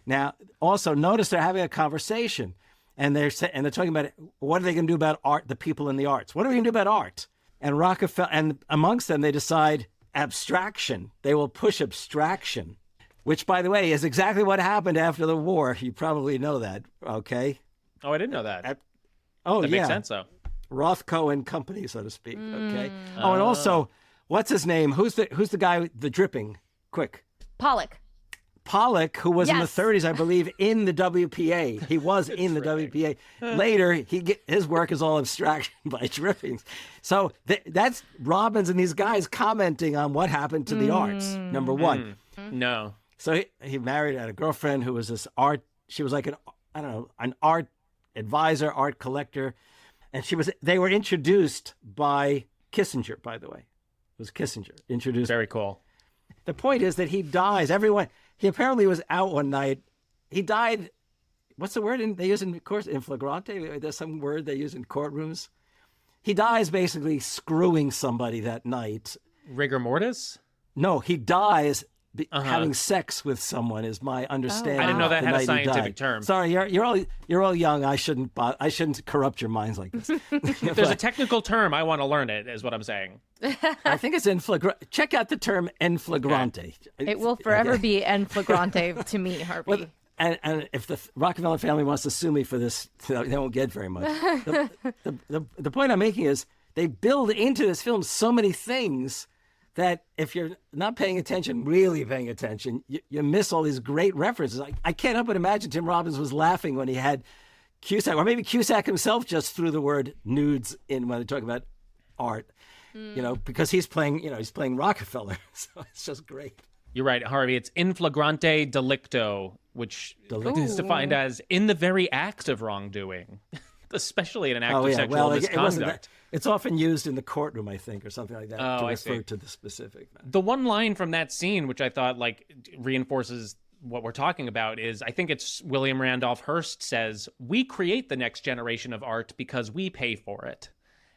Speaker 4: Now, also notice they're having a conversation, and they're talking about what are they going to do about art, the people in the arts. What are we going to do about art? And Rockefeller, and amongst them, they decide abstraction. They will push abstraction, which, by the way, is exactly what happened after the war. You probably know that, okay?
Speaker 2: Oh, I didn't know that.
Speaker 4: That
Speaker 2: makes sense, though.
Speaker 4: Rothko and Company, so to speak, okay? Oh, and also, what's his name? Who's the guy, the dripping? Quick. Pollock, who was in the 30s, I believe, in the WPA. He was in the WPA. Later, his work is all abstraction by drippings. So that's Robbins and these guys commenting on what happened to the arts, number one.
Speaker 2: No.
Speaker 4: So he married a girlfriend who was this art. She was like an art advisor, art collector. And they were introduced by Kissinger, by the way. It was Kissinger introduced.
Speaker 2: Very cool.
Speaker 4: The point is that he dies. He apparently was out one night. He died. What's the word they use in course? In flagrante? There's some word they use in courtrooms. He dies basically screwing somebody that night.
Speaker 2: Rigor mortis?
Speaker 4: No, he dies having sex with someone. Is my understanding.
Speaker 2: I didn't know that had a scientific term.
Speaker 4: Sorry, you're all young. I shouldn't corrupt your minds like this.
Speaker 2: If there's a technical term, I want to learn it. Is what I'm saying.
Speaker 4: I think it's in flagrante. Check out the term en flagrante.
Speaker 5: It will forever be en flagrante to me, Harvey.
Speaker 4: Well, and if the Rockefeller family wants to sue me for this, they won't get very much. The point I'm making is they build into this film so many things that if you're not paying attention, really paying attention, you miss all these great references. I can't help but imagine Tim Robbins was laughing when he had Cusack, or maybe Cusack himself just threw the word nudes in when they talk about art, because he's playing Rockefeller. So it's just great.
Speaker 2: You're right, Harvey. It's in flagrante delicto, which is defined as in the very act of wrongdoing, especially in an act of sexual misconduct.
Speaker 4: It's often used in the courtroom, I think, or something like that, to refer to the specific.
Speaker 2: The one line from that scene, which I thought reinforces what we're talking about, is I think it's William Randolph Hearst says, "We create the next generation of art because we pay for it."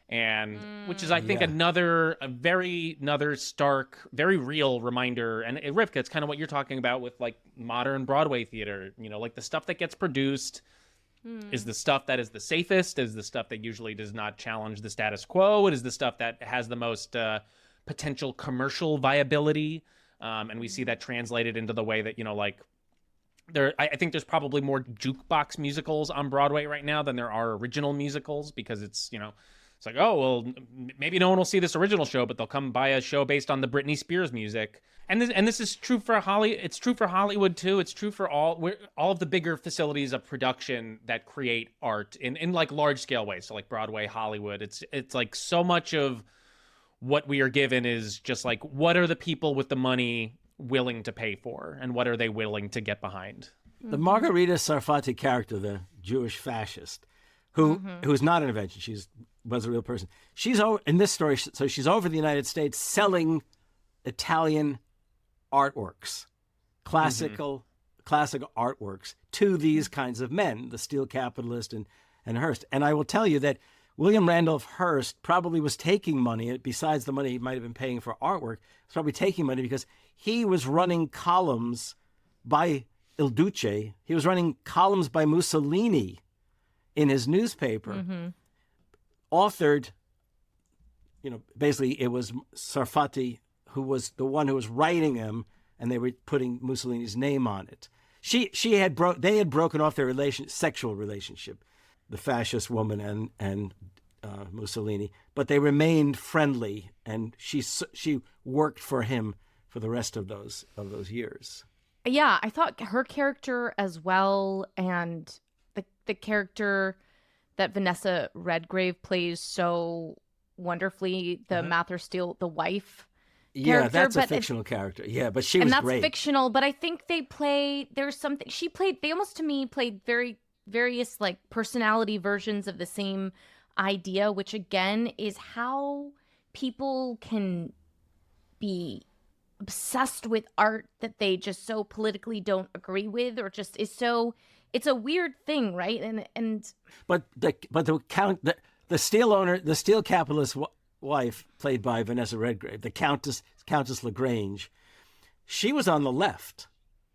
Speaker 2: And which is, I think, another stark, very real reminder. And Rivka, it's kind of what you're talking about with modern Broadway theater, the stuff that gets produced is the stuff that is the safest, is the stuff that usually does not challenge the status quo. It is the stuff that has the most potential commercial viability. And we see that translated into the way that, I think there's probably more jukebox musicals on Broadway right now than there are original musicals, because it's, it's like, oh, well, maybe no one will see this original show, but they'll come buy a show based on the Britney Spears music. And this is true for It's true for Hollywood too. It's true for all of the bigger facilities of production that create art in large scale ways. So like Broadway, Hollywood. It's like so much of what we are given is just what are the people with the money willing to pay for, and what are they willing to get behind?
Speaker 4: The Margarita Sarfati character, the Jewish fascist, who's not an invention. She was a real person. She's over in this story. So she's over the United States selling Italian artworks, classic artworks, to these kinds of men, the steel capitalist and Hearst. And I will tell you that William Randolph Hearst probably was taking money, besides the money he might have been paying for artwork, was probably taking money because he was running columns by Il Duce. He was running columns by Mussolini in his newspaper, authored, basically it was Sarfati who was the one who was writing them, and they were putting Mussolini's name on it. They had broken off their sexual relationship, the fascist woman and Mussolini, but they remained friendly, and she worked for him for the rest of those years.
Speaker 5: Yeah, I thought her character as well, and the character that Vanessa Redgrave plays so wonderfully, the Mather Steele, the wife.
Speaker 4: Yeah, that's a fictional character. Yeah, but she was great. And that's
Speaker 5: fictional, but I think they almost to me played very various personality versions of the same idea, which again is how people can be obsessed with art that they just so politically don't agree with, or just is so, it's a weird thing, right? And
Speaker 4: but the steel capitalist wife, played by Vanessa Redgrave, the Countess Lagrange, she was on the left.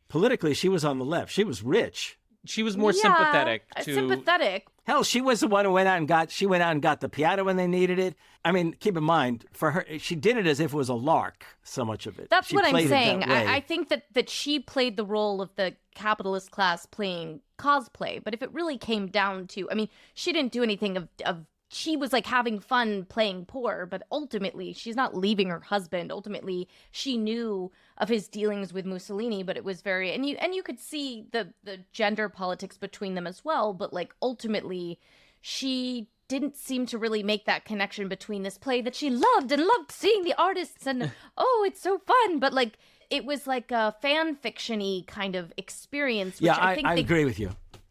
Speaker 4: Politically, she was on the left. She was rich.
Speaker 2: She was more sympathetic to...
Speaker 5: Sympathetic.
Speaker 4: Hell, she was the one who went out and got the piano when they needed it. I mean, keep in mind, for her, she did it as if it was a lark, so much of it.
Speaker 5: That's what I'm saying. I think that she played the role of the capitalist class playing cosplay. But if it really came down to, I mean, she didn't do anything of she was like having fun playing poor, but ultimately she's not leaving her husband. Ultimately, she knew of his dealings with Mussolini, but it was very, and you could see the gender politics between them as well. But like ultimately, she didn't seem to really make that connection between this play that she loved and loved seeing the artists and oh, it's so fun. But like it was like a fan fiction-y kind of experience. Which
Speaker 4: Yeah,
Speaker 5: I think
Speaker 4: I agree with you.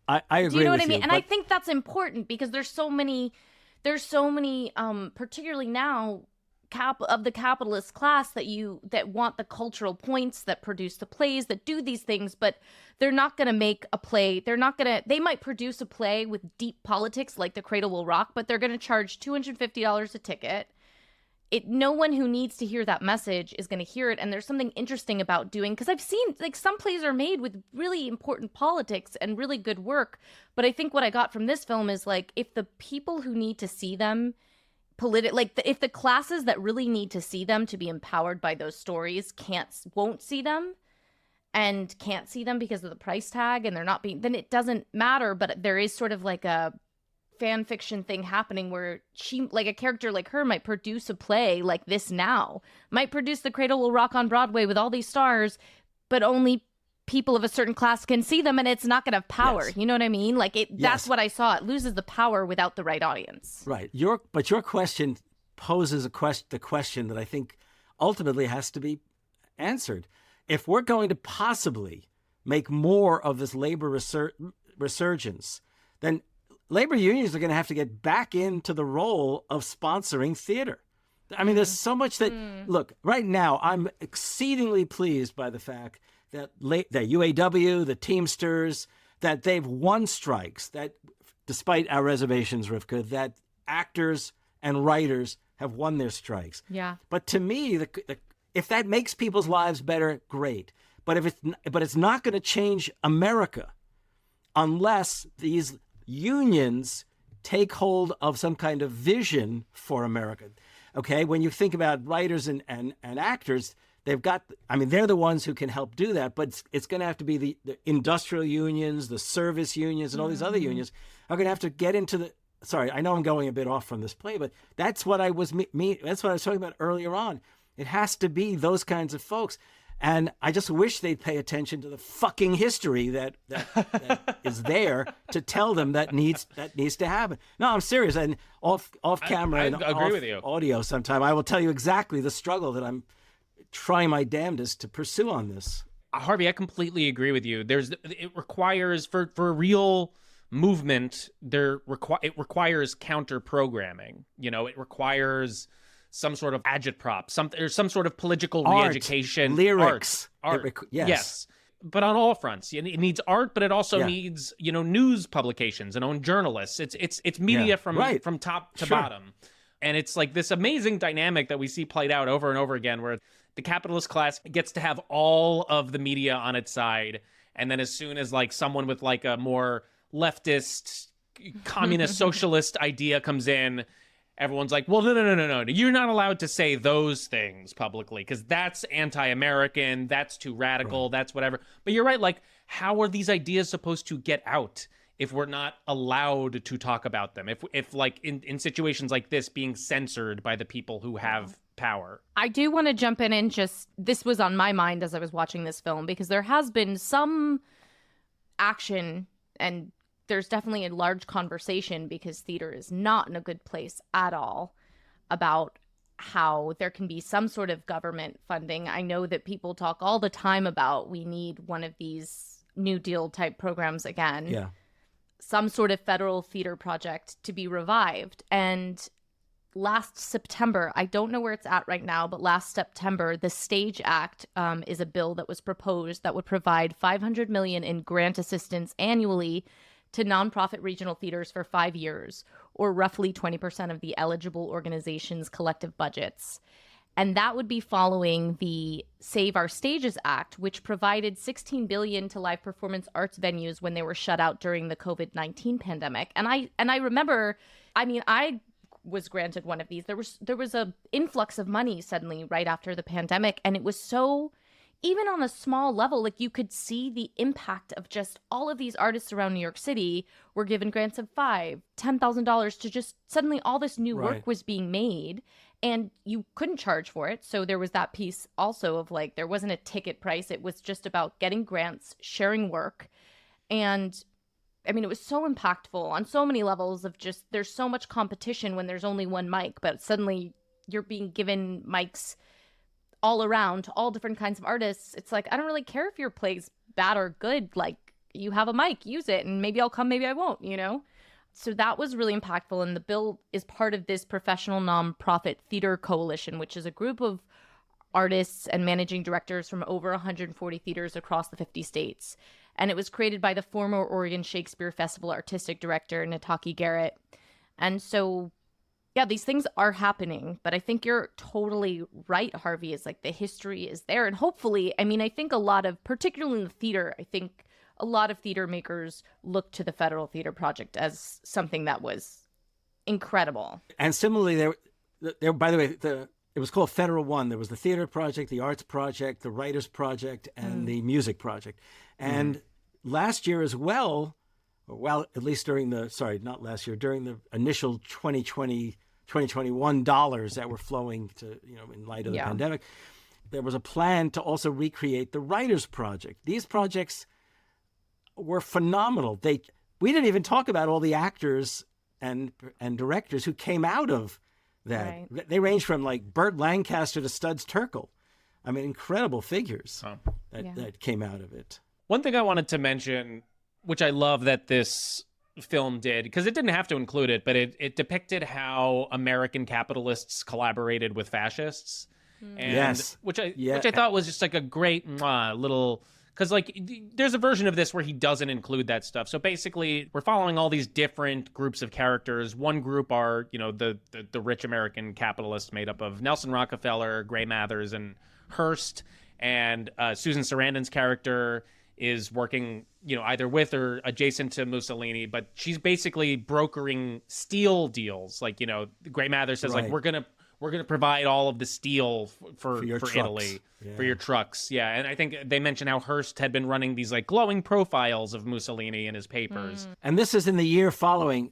Speaker 4: I agree.
Speaker 5: Do you know what I
Speaker 4: with
Speaker 5: mean?
Speaker 4: you,
Speaker 5: And
Speaker 4: but...
Speaker 5: I think that's important because there's so many, particularly now, of the capitalist class that want the cultural points, that produce the plays, that do these things, but they're not going to make a play. They might produce a play with deep politics like The Cradle Will Rock, but they're going to charge $250 a ticket. No one who needs to hear that message is going to hear it. And there's something interesting about doing, because I've seen like some plays are made with really important politics and really good work. But I think what I got from this film is like, if the people who need to see them if the classes that really need to see them to be empowered by those stories won't see them and can't see them because of the price tag, and they're not being, then it doesn't matter. But there is sort of like a fan fiction thing happening where she, like a character like her, might produce a play like this now, might produce The Cradle Will Rock on Broadway with all these stars, but only people of a certain class can see them, and it's not going to have power.
Speaker 4: Yes.
Speaker 5: You know what I mean? Like
Speaker 4: Yes.
Speaker 5: That's what I saw. It loses the power without the right audience.
Speaker 4: Right. Your question poses the question that I think ultimately has to be answered. If we're going to possibly make more of this labor resurgence, then labor unions are going to have to get back into the role of sponsoring theater. I mean, there's so much that, look, right now, I'm exceedingly pleased by the fact that UAW, the Teamsters, that they've won strikes, that despite our reservations, Rivka, that actors and writers have won their strikes.
Speaker 5: Yeah.
Speaker 4: But to me, if that makes people's lives better, great. But it's not going to change America unless these unions take hold of some kind of vision for America. Okay, when you think about writers and actors, they're the ones who can help do that, but it's going to have to be the industrial unions, the service unions, and all these other unions are going to have to get into sorry, I know I'm going a bit off from this play, but that's what I was that's what I was talking about earlier on. It has to be those kinds of folks. And I just wish they'd pay attention to the fucking history that is there to tell them that needs to happen. No, I'm serious. And off camera and
Speaker 2: agree with you.
Speaker 4: Audio sometime, I will tell you exactly the struggle that I'm trying my damnedest to pursue on this.
Speaker 2: Harvey, I completely agree with you. It requires for a real movement, it requires counter programming. You know, it requires some sort of agitprop, some sort of political re-education,
Speaker 4: lyrics,
Speaker 2: art.
Speaker 4: Yes.
Speaker 2: But on all fronts, it needs art, but it also needs news publications and own journalists. It's media from top to bottom, and it's like this amazing dynamic that we see played out over and over again, where the capitalist class gets to have all of the media on its side, and then as soon as like someone with like a more leftist, communist, socialist idea comes in, everyone's like, well, no. You're not allowed to say those things publicly because that's anti-American, that's too radical, that's whatever. But you're right, like, how are these ideas supposed to get out if we're not allowed to talk about them? If like, in situations like this, being censored by the people who have power.
Speaker 5: I do want to jump in and this was on my mind as I was watching this film, because there has been some action and there's definitely a large conversation, because theater is not in a good place at all, about how there can be some sort of government funding. I know that people talk all the time about we need one of these New Deal type programs again.
Speaker 4: Yeah.
Speaker 5: some sort of federal theater project to be revived. And last September, I don't know where it's at right now, but last September, the Stage Act is a bill that was proposed that would provide $500 million in grant assistance annually to nonprofit regional theaters for 5 years, or roughly 20% of the eligible organization's collective budgets. And that would be following the Save Our Stages Act, which provided $16 billion to live performance arts venues when they were shut out during the COVID-19 pandemic. And I remember, I was granted one of these. There was a influx of money suddenly right after the pandemic, and it was so, even on a small level, like you could see the impact of just all of these artists around New York City were given grants of $5,000-$10,000 to just suddenly all this new work was being made, and you couldn't charge for it. So there was that piece also of like, there wasn't a ticket price. It was just about getting grants, sharing work. And I mean, it was so impactful on so many levels of just, there's so much competition when there's only one mic, but suddenly you're being given mics all around to all different kinds of artists. It's like, I don't really care if your play's bad or good. Like, you have a mic, use it, and maybe I'll come, maybe I won't, you know? So that was really impactful. And the bill is part of this professional nonprofit theater coalition, which is a group of artists and managing directors from over 140 theaters across the 50 states. And it was created by the former Oregon Shakespeare Festival artistic director, Nataki Garrett. And so, yeah, these things are happening, but I think you're totally right, Harvey, is like the history is there. And hopefully, I mean, I think a lot of, particularly in the theater, I think a lot of theater makers look to the Federal Theater Project as something that was incredible.
Speaker 4: And similarly, there by the way, it was called Federal One. There was the Theater Project, the Arts Project, the Writers Project, and the Music Project. And last year as well, at least during the initial 2021 dollars that were flowing to, in light of the pandemic, there was a plan to also recreate the Writers Project. These projects were phenomenal. We didn't even talk about all the actors and directors who came out of that. Right. They range from like Burt Lancaster to Studs Terkel. I mean, incredible figures that came out of it.
Speaker 2: One thing I wanted to mention, which I love that this film did, because it didn't have to include it, but it depicted how American capitalists collaborated with fascists. And which I thought was just like a great little, because like there's a version of this where he doesn't include that stuff. So basically we're following all these different groups of characters. One group are, the rich American capitalists made up of Nelson Rockefeller, Gray Mathers, and Hearst. And Susan Sarandon's character is working, either with or adjacent to Mussolini, but she's basically brokering steel deals. Like, Gray Mathers says, like, we're gonna provide all of the steel for Italy, for your trucks. Yeah, and I think they mentioned how Hearst had been running these like glowing profiles of Mussolini in his papers.
Speaker 4: And this is in the year following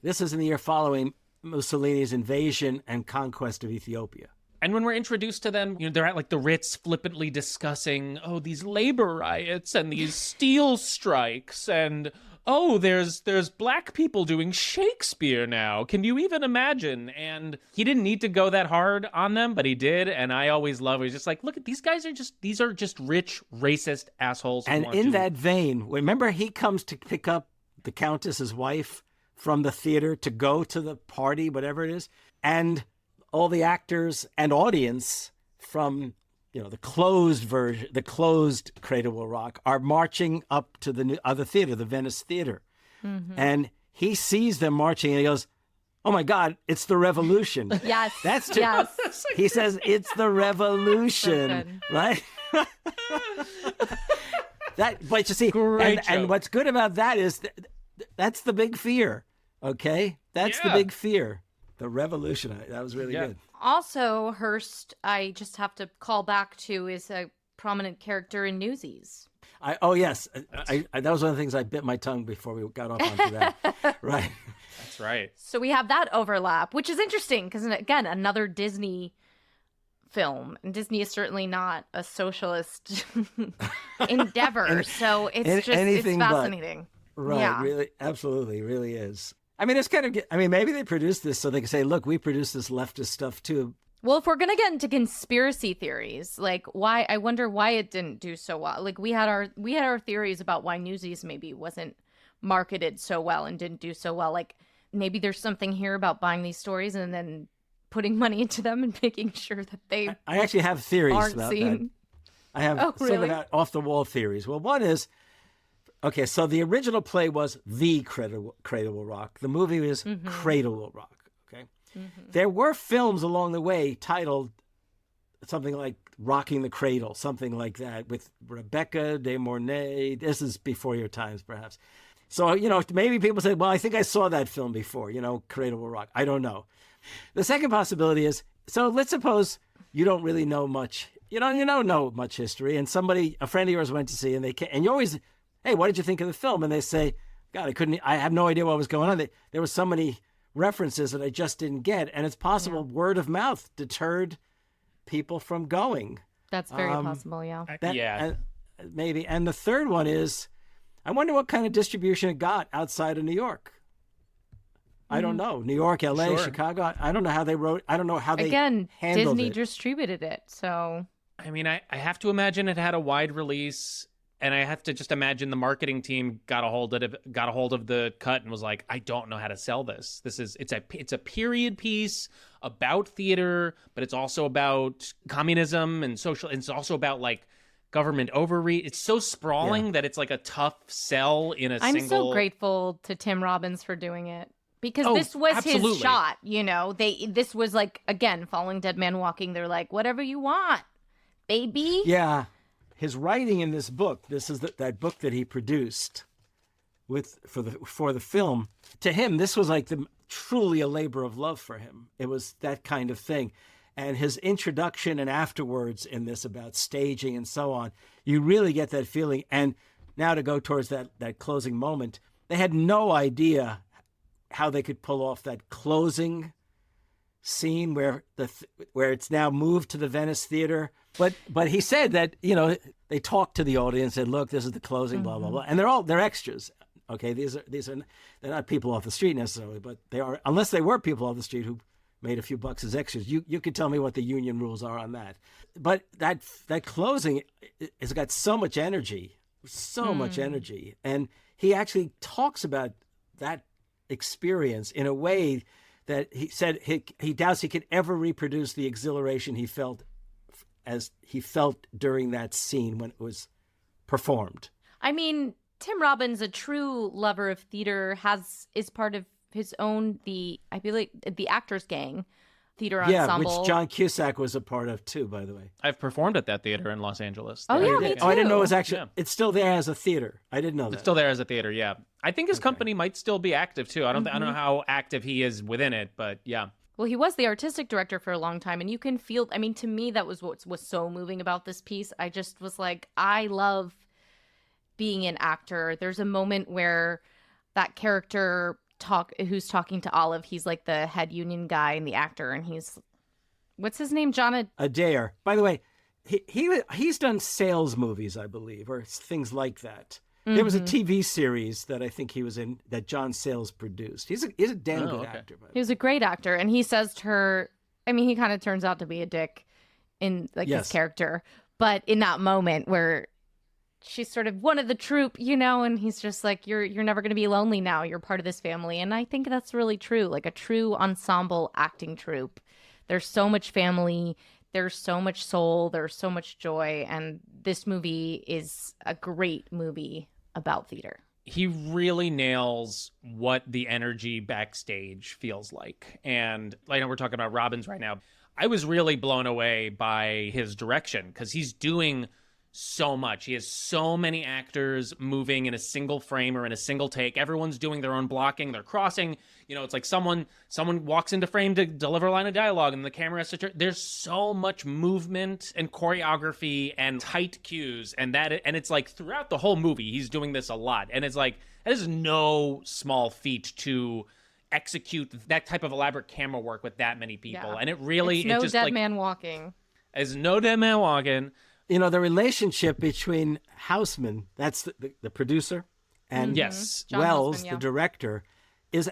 Speaker 4: Mussolini's invasion and conquest of Ethiopia.
Speaker 2: And when we're introduced to them, they're at like the Ritz flippantly discussing, these labor riots and these steel strikes and, there's black people doing Shakespeare now. Can you even imagine? And he didn't need to go that hard on them, but he did. And I always love it. He's just like, look, these are just rich, racist assholes.
Speaker 4: And in that vein, remember he comes to pick up the Countess's wife from the theater to go to the party, whatever it is. And all the actors and audience from, the closed version, the closed Cradle Will Rock, are marching up to the other theater, the Venice Theater. Mm-hmm. And he sees them marching and he goes, oh my God, it's the revolution.
Speaker 5: Yes.
Speaker 4: That's true. Yes. He says, it's the revolution, right? But you see, and what's good about that is that's the big fear, okay? That's the big fear. The revolution. That was really good.
Speaker 5: Also, Hearst, I just have to call back to, is a prominent character in Newsies.
Speaker 4: Yes. That was one of the things I bit my tongue before we got off onto that. Right.
Speaker 2: That's right.
Speaker 5: So we have that overlap, which is interesting because, again, another Disney film. And Disney is certainly not a socialist endeavor. So it's fascinating.
Speaker 4: Right. Yeah. Really. Absolutely. Really is. I mean, it's kind of, maybe they produced this so they can say, look, we produced this leftist stuff too.
Speaker 5: Well, if we're going to get into conspiracy theories, like why, I wonder why it didn't do so well. Like we had our theories about why Newsies maybe wasn't marketed so well and didn't do so well. Like maybe there's something here about buying these stories and then putting money into them and making sure that they
Speaker 4: I actually have theories
Speaker 5: aren't
Speaker 4: about
Speaker 5: seen.
Speaker 4: that. I have sort of off the wall theories. Well, one is, okay, so the original play was The Cradle Will Rock. The movie was Cradle Will Rock. Okay, there were films along the way titled something like Rocking the Cradle, something like that, with Rebecca De Mornay. This is before your times, perhaps. So, maybe people say, well, I think I saw that film before, Cradle Will Rock. I don't know. The second possibility is, so let's suppose you don't really know much. You don't know much history, and a friend of yours went to see, and you always, hey, what did you think of the film? And they say, God, I have no idea what was going on. There were so many references that I just didn't get, and it's possible word of mouth deterred people from going.
Speaker 5: That's very possible, yeah.
Speaker 4: Maybe. And the third one is, I wonder what kind of distribution it got outside of New York. I don't know. New York, LA, Chicago. I don't know how they wrote. I don't know how they handled
Speaker 5: Disney
Speaker 4: it.
Speaker 5: distributed it. So
Speaker 2: I mean, I have to imagine it had a wide release, and I have to just imagine the marketing team got a hold of the cut and was like, I don't know how to sell this. It's a period piece about theater, but it's also about communism and social. It's also about like government overreach. It's so sprawling that it's like a tough sell in a single.
Speaker 5: I'm so grateful to Tim Robbins for doing it. Because this was his shot, This was like, again, following Dead Man Walking. They're like, whatever you want, baby.
Speaker 4: Yeah. His writing in this book, this is that book that he produced for the film. To him, this was like truly a labor of love for him. It was that kind of thing. And his introduction and afterwards in this about staging and so on, you really get that feeling. And now to go towards that closing moment, they had no idea how they could pull off that closing scene where it's now moved to the Venice Theater. But he said that, they talked to the audience and said, look, this is the closing, blah, blah, blah. And they're extras. Okay, these are they're not people off the street necessarily, but they are, unless they were people off the street who made a few bucks as extras. You could tell me what the union rules are on that. But that closing has got so much energy. And he actually talks about that experience in a way that he said he doubts he could ever reproduce the exhilaration he felt during that scene when it was performed.
Speaker 5: I mean, Tim Robbins, a true lover of theater, is part of his own I feel like the Actors Gang theater ensemble.
Speaker 4: Yeah, which John Cusack was a part of too, by the way.
Speaker 2: I've performed at that theater in Los Angeles.
Speaker 5: Oh yeah, me too.
Speaker 4: Oh, I didn't know it was actually. It's still there as a theater. I didn't know that.
Speaker 2: It's still there as a theater. Yeah, I think his company might still be active too. I don't know how active he is within it, but yeah.
Speaker 5: Well, he was the artistic director for a long time, and you can feel. I mean, to me, that was what was so moving about this piece. I just was like, I love being an actor. There's a moment where that character who's talking to Olive. He's like the head union guy and the actor, and what's his name? John
Speaker 4: Adair. By the way, he's done sales movies, I believe, or things like that. There was a TV series that I think he was in that John Sayles produced. He's a damn good actor. By the way.
Speaker 5: He was a great actor, and he says to her, I mean, he kind of turns out to be a dick in his character, but in that moment where she's sort of one of the troupe, and he's just like, you're never going to be lonely now. You're part of this family. And I think that's really true. Like a true ensemble acting troupe. There's so much family. There's so much soul. There's so much joy. And this movie is a great movie about theater.
Speaker 2: He really nails what the energy backstage feels like. And I know we're talking about Robbins right now. I was really blown away by his direction because he's doing so much. He has so many actors moving in a single frame or in a single take. Everyone's doing their own blocking. They're crossing. It's like someone walks into frame to deliver a line of dialogue, and the camera has to turn. There's so much movement and choreography and tight cues, and it's like throughout the whole movie, he's doing this a lot. And it's like, that is no small feat to execute that type of elaborate camera work with that many people. Yeah. And it really,
Speaker 5: it's no dead man walking.
Speaker 2: It's no dead man walking.
Speaker 4: The relationship between Houseman, that's the producer, and
Speaker 2: yes,
Speaker 4: Wells, the director, is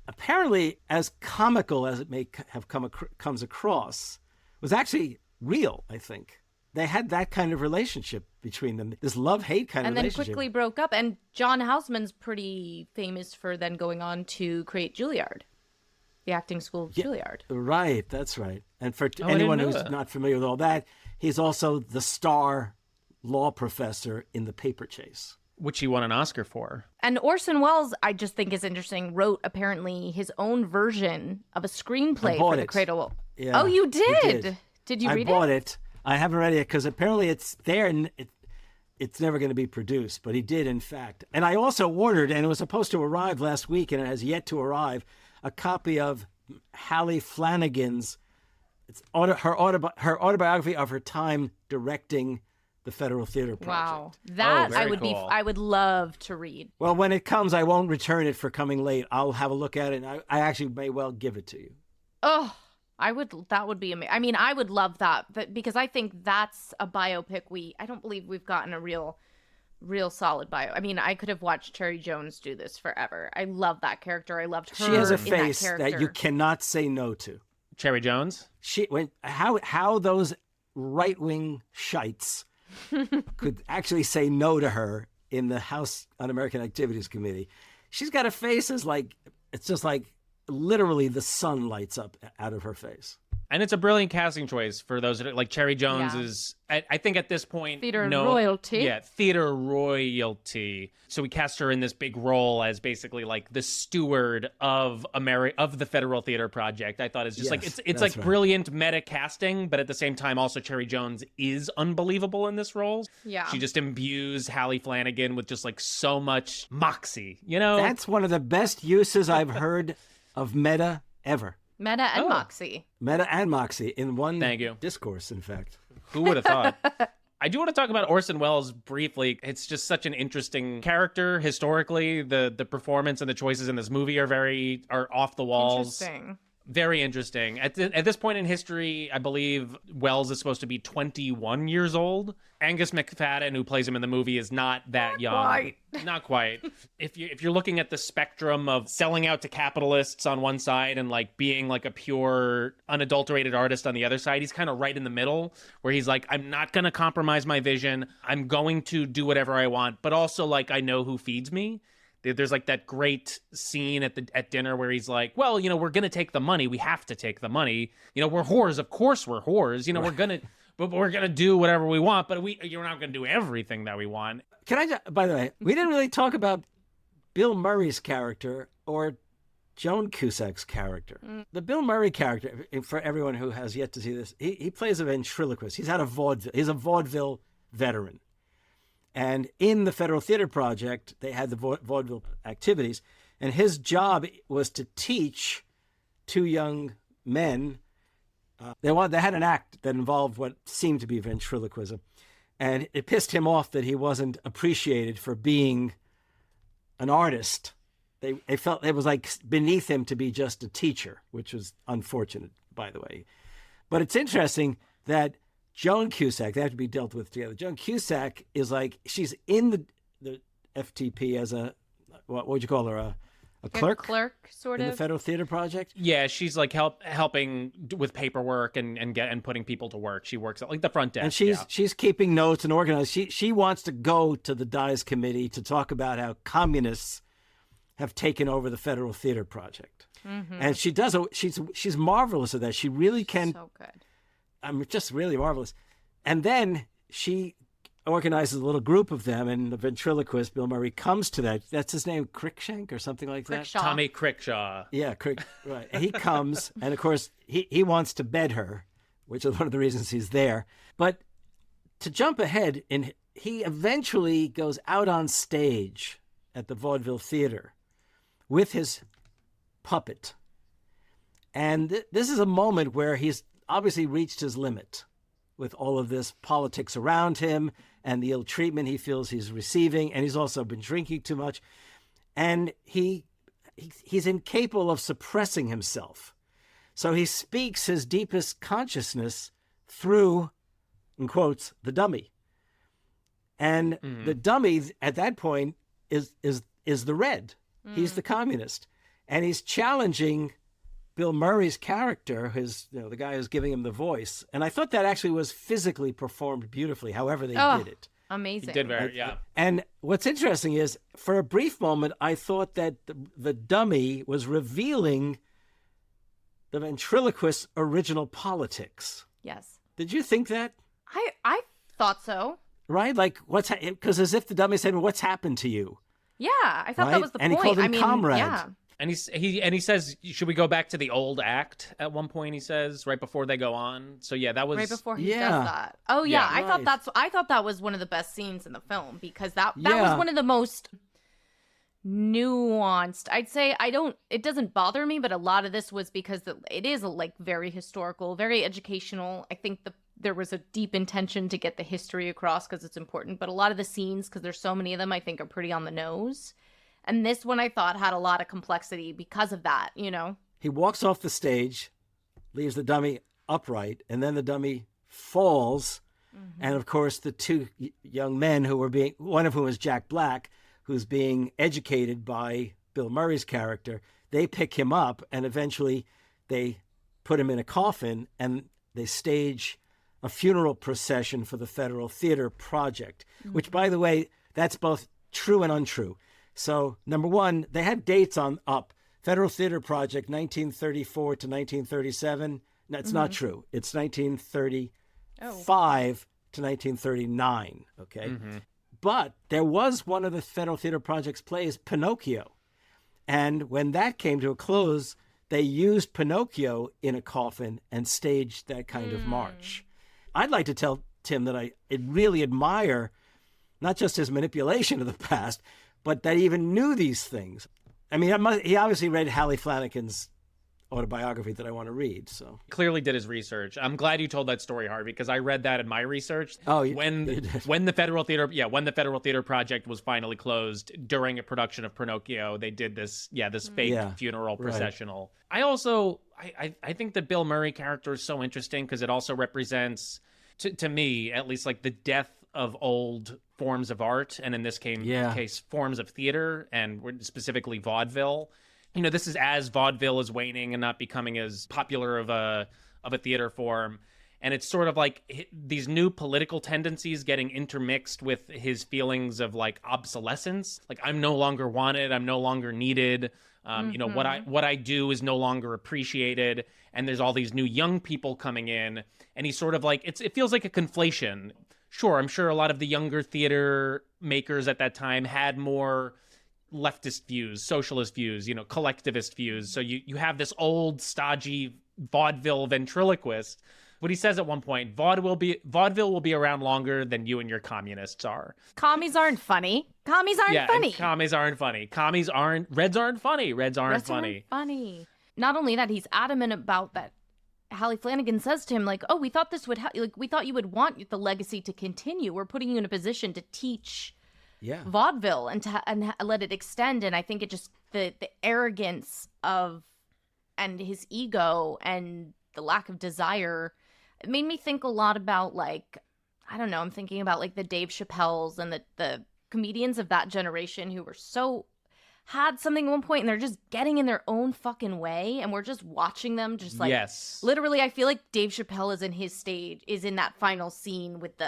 Speaker 4: apparently as comical as it may have comes across. Was actually real, I think. they had that kind of relationship between them, this love-hate kind of relationship.
Speaker 5: And then quickly broke up. And John Houseman's pretty famous for then going on to create Juilliard, the acting school of Juilliard.
Speaker 4: Right, that's right. And for anyone who's not familiar with all that, he's also the star law professor in The Paper Chase,
Speaker 2: which he won an Oscar for.
Speaker 5: And Orson Welles, I just think is interesting, wrote apparently his own version of a screenplay for The Cradle.
Speaker 4: Yeah,
Speaker 5: oh, you did? Did you read it?
Speaker 4: I bought it. I haven't read it because apparently it's there and it's never going to be produced, but he did, in fact. And I also ordered, and it was supposed to arrive last week, and it has yet to arrive, a copy of Hallie Flanagan's her autobiography of her time directing the Federal Theater Project.
Speaker 5: Wow, that
Speaker 2: cool.
Speaker 5: I would love to read.
Speaker 4: Well, when it comes, I won't return it for coming late. I'll have a look at it, and I actually may well give it to you.
Speaker 5: Oh, that would be amazing. I mean, I would love that, because I think that's a biopic I don't believe we've gotten a real solid bio. I mean, I could have watched Cherry Jones do this forever. I love that character. I loved her.
Speaker 4: She has a face
Speaker 5: that
Speaker 4: you cannot say no to.
Speaker 2: Cherry Jones?
Speaker 4: How those right-wing shites could actually say no to her in the House Un-American Activities Committee. She's got a face it's just like literally the sun lights up out of her face.
Speaker 2: And it's a brilliant casting choice for those that like Cherry Jones is, I think at this point,
Speaker 5: royalty.
Speaker 2: Yeah, theater royalty. So we cast her in this big role as basically like the steward of the Federal Theater Project. I thought it's just it's like right. Brilliant meta casting, but at the same time also Cherry Jones is unbelievable in this role.
Speaker 5: Yeah.
Speaker 2: She just imbues Hallie Flanagan with just like so much moxie, you know?
Speaker 4: That's one of the best uses I've heard of meta ever.
Speaker 5: Meta and Moxie.
Speaker 4: Meta and Moxie in one discourse, in fact.
Speaker 2: Who would have thought? I do want to talk about Orson Welles briefly. It's just such an interesting character historically. The performance and the choices in this movie are off the walls.
Speaker 5: Interesting.
Speaker 2: Very interesting. At this point in history, I believe Wells is supposed to be 21 years old. Angus McFadden, who plays him in the movie, is not that young. Not quite. If you're looking at the spectrum of selling out to capitalists on one side and like being like a pure, unadulterated artist on the other side, he's kind of right in the middle, where he's like, I'm not going to compromise my vision. I'm going to do whatever I want, but also like I know who feeds me. There's like that great scene at dinner where he's like, well, you know, we're going to take the money. We have to take the money. You know, we're whores. Of course we're whores. You know, we're going to do whatever we want, but you're not going to do everything that we want.
Speaker 4: By the way, we didn't really talk about Bill Murray's character or Joan Cusack's character. The Bill Murray character, for everyone who has yet to see this, he plays a ventriloquist. He's a vaudeville veteran. And in the Federal Theater Project, they had the vaudeville activities, and his job was to teach two young men. They had an act that involved what seemed to be ventriloquism, and it pissed him off that he wasn't appreciated for being an artist. They felt it was like beneath him to be just a teacher, which was unfortunate, by the way. But it's interesting that Joan Cusack, they have to be dealt with together. Joan Cusack is like, she's in the FTP as what would you call her? A clerk?
Speaker 5: A clerk, sort of.
Speaker 4: In the Federal Theater Project?
Speaker 2: Yeah, she's like helping with paperwork and putting people to work. She works at like the front desk.
Speaker 4: And she's keeping notes and organized. She wants to go to the Dies Committee to talk about how communists have taken over the Federal Theater Project. Mm-hmm. And she does. She's marvelous at that. She really can.
Speaker 5: So good.
Speaker 4: Just really marvelous. And then she organizes a little group of them, and the ventriloquist, Bill Murray, comes to that. That's his name, Crickshank or something like that?
Speaker 2: Tommy Crickshaw.
Speaker 4: Yeah, right. And he comes, and of course, he wants to bed her, which is one of the reasons he's there. But to jump ahead, he eventually goes out on stage at the Vaudeville Theater with his puppet. And this is a moment where he's obviously reached his limit with all of this politics around him and the ill treatment he feels he's receiving. And he's also been drinking too much. And he's incapable of suppressing himself. So he speaks his deepest consciousness through, in quotes, the dummy. And the dummy at that point is the red. He's the communist. And he's challenging Bill Murray's character, the guy who's giving him the voice, and I thought that actually was physically performed beautifully, however they did it.
Speaker 5: Amazing.
Speaker 2: He did very, yeah.
Speaker 4: And what's interesting is, for a brief moment, I thought that the dummy was revealing the ventriloquist's original politics.
Speaker 5: Yes.
Speaker 4: Did you think that?
Speaker 5: I thought so.
Speaker 4: Right? Like, because as if the dummy said, what's happened to you?
Speaker 5: Yeah, I thought that was the
Speaker 4: and
Speaker 5: point.
Speaker 4: He called him comrade.
Speaker 5: Yeah.
Speaker 2: And he says, should we go back to the old act at one point, he says, right before they go on. So yeah, that was
Speaker 5: right before he does that. Oh yeah, I thought that was one of the best scenes in the film, because that was one of the most nuanced. I'd say it doesn't bother me, but a lot of this was because it is very historical, very educational. I think there was a deep intention to get the history across because it's important, but a lot of the scenes, because there's so many of them, I think are pretty on the nose. And this one I thought had a lot of complexity because of that, He walks off the stage,
Speaker 4: leaves the dummy upright, and then the dummy falls. Mm-hmm. And of course, the two young men one of whom is Jack Black, who's being educated by Bill Murray's character, they pick him up, and eventually they put him in a coffin, and they stage a funeral procession for the Federal Theater Project, which, by the way, that's both true and untrue. So, number one, they had dates up. Federal Theater Project, 1934 to 1937. No, it's not true. It's 1935 to 1939, okay? Mm-hmm. But there was one of the Federal Theater Project's plays, Pinocchio. And when that came to a close, they used Pinocchio in a coffin and staged that kind of march. I'd like to tell Tim that I really admire not just his manipulation of the past, but that he even knew these things. I mean, he obviously read Hallie Flanagan's autobiography that I want to read. So
Speaker 2: clearly did his research. I'm glad you told that story, Harvey, because I read that in my research.
Speaker 4: Oh,
Speaker 2: when the Federal Theater Project was finally closed during a production of Pinocchio, they did this fake funeral processional. Right. I think the Bill Murray character is so interesting because it also represents, to me at least, like the death of old forms of art, and in this case forms of theater, and specifically vaudeville. This is as vaudeville is waning and not becoming as popular of a theater form. And it's sort of like these new political tendencies getting intermixed with his feelings of like obsolescence. Like, I'm no longer wanted. I'm no longer needed. What I do is no longer appreciated. And there's all these new young people coming in. And he's sort of like, it feels like a conflation. Sure, I'm sure a lot of the younger theater makers at that time had more leftist views, socialist views, collectivist views. So you have this old, stodgy vaudeville ventriloquist. What he says at one point, vaudeville will be around longer than you and your communists are.
Speaker 5: Commies aren't funny. Commies aren't funny.
Speaker 2: Commies aren't funny. Reds aren't funny. Reds aren't funny.
Speaker 5: Not only that, he's adamant about that. Hallie Flanagan says to him, like, "Oh, we thought this would we thought you would want the legacy to continue. We're putting you in a position to teach vaudeville and let it extend." And I think it just the arrogance of and his ego and the lack of desire, it made me think a lot about, like, I don't know, I'm thinking about like the Dave Chappelles and the comedians of that generation who were had something at one point and they're just getting in their own fucking way, and we're just watching them just like, literally, I feel like Dave Chappelle is in that final scene with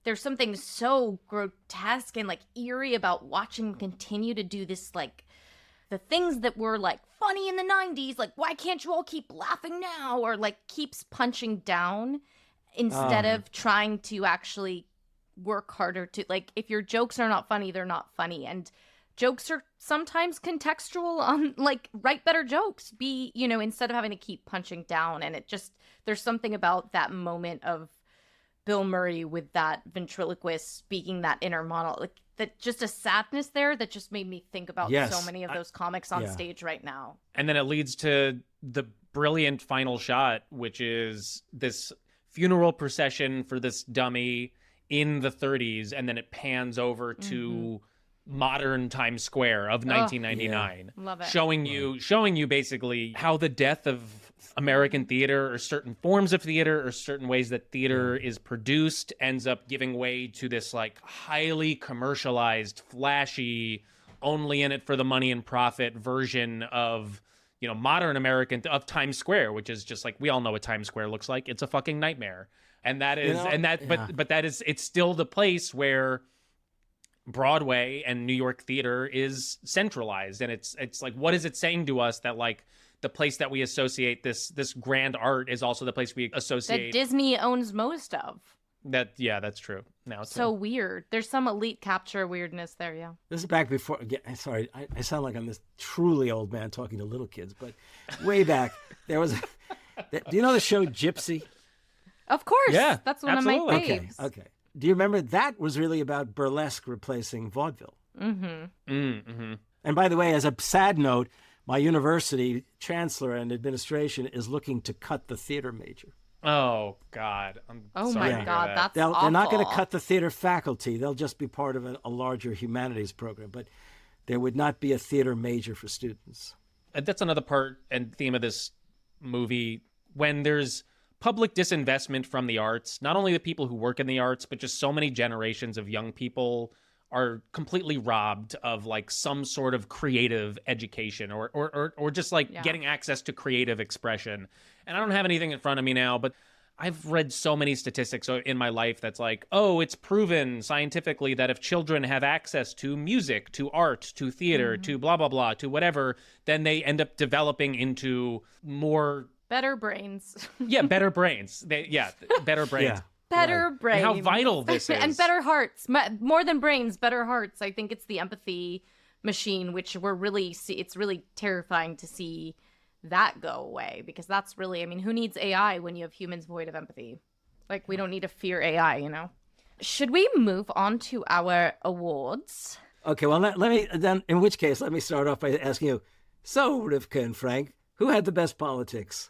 Speaker 5: there's something so grotesque and like eerie about watching him continue to do this, like the things that were like funny in the 90s, like, why can't you all keep laughing now? Or like keeps punching down instead of trying to actually work harder to, like, if your jokes are not funny, they're not funny. And jokes are sometimes contextual on, like, write better jokes. Instead of having to keep punching down. And there's something about that moment of Bill Murray with that ventriloquist speaking that inner monologue, like, that just a sadness there that just made me think about so many of those comics on stage right now.
Speaker 2: And then it leads to the brilliant final shot, which is this funeral procession for this dummy in the 30s, and then it pans over to modern Times Square of 1999.
Speaker 5: Love it.
Speaker 2: Showing you basically how the death of American theater, or certain forms of theater, or certain ways that theater is produced, ends up giving way to this like highly commercialized, flashy, only in it for the money and profit version of modern American of Times Square, which is just like, we all know what Times Square looks like. It's a fucking nightmare. And that is, but that is, it's still the place where Broadway and New York theater is centralized. And it's like, what is it saying to us that like the place that we associate this grand art is also the place we associate
Speaker 5: that Disney owns most of?
Speaker 2: That's true. Now it's
Speaker 5: so weird. There's some elite capture weirdness there. Yeah.
Speaker 4: This is back before. Again, sorry, I sound like I'm this truly old man talking to little kids, but way back there was. Do you know the show Gypsy?
Speaker 5: Of course.
Speaker 2: Yeah,
Speaker 5: that's one
Speaker 2: absolutely.
Speaker 5: of my faves.
Speaker 4: Okay. Do you remember that was really about burlesque replacing vaudeville?
Speaker 5: Mm-hmm.
Speaker 2: Mm-hmm.
Speaker 4: And by the way, as a sad note, my university chancellor and administration is looking to cut the theater major.
Speaker 2: Oh God!
Speaker 5: Oh
Speaker 2: sorry
Speaker 5: my God, that's
Speaker 4: They're
Speaker 5: awful.
Speaker 4: not going to cut the theater faculty. They'll just be part of a larger humanities program. But there would not be a theater major for students.
Speaker 2: And that's another part and theme of this movie. When there's public disinvestment from the arts, not only the people who work in the arts, but just so many generations of young people are completely robbed of like some sort of creative education or just like getting access to creative expression. And I don't have anything in front of me now, but I've read so many statistics in my life that's like, oh, it's proven scientifically that if children have access to music, to art, to theater, to blah, blah, blah, to whatever, then they end up developing into more...
Speaker 5: better brains.
Speaker 2: Better brains. Better brains.
Speaker 4: Yeah.
Speaker 5: Better brains.
Speaker 2: And how vital this is.
Speaker 5: And better hearts. More than brains, better hearts. I think it's the empathy machine, which it's really terrifying to see that go away, because that's really, I mean, who needs AI when you have humans void of empathy? Like, we don't need to fear AI, you know? Should we move on to our awards?
Speaker 4: Okay, well, let me, then, in which case, let me start off by asking you, so, Rivka and Frank, who had the best politics?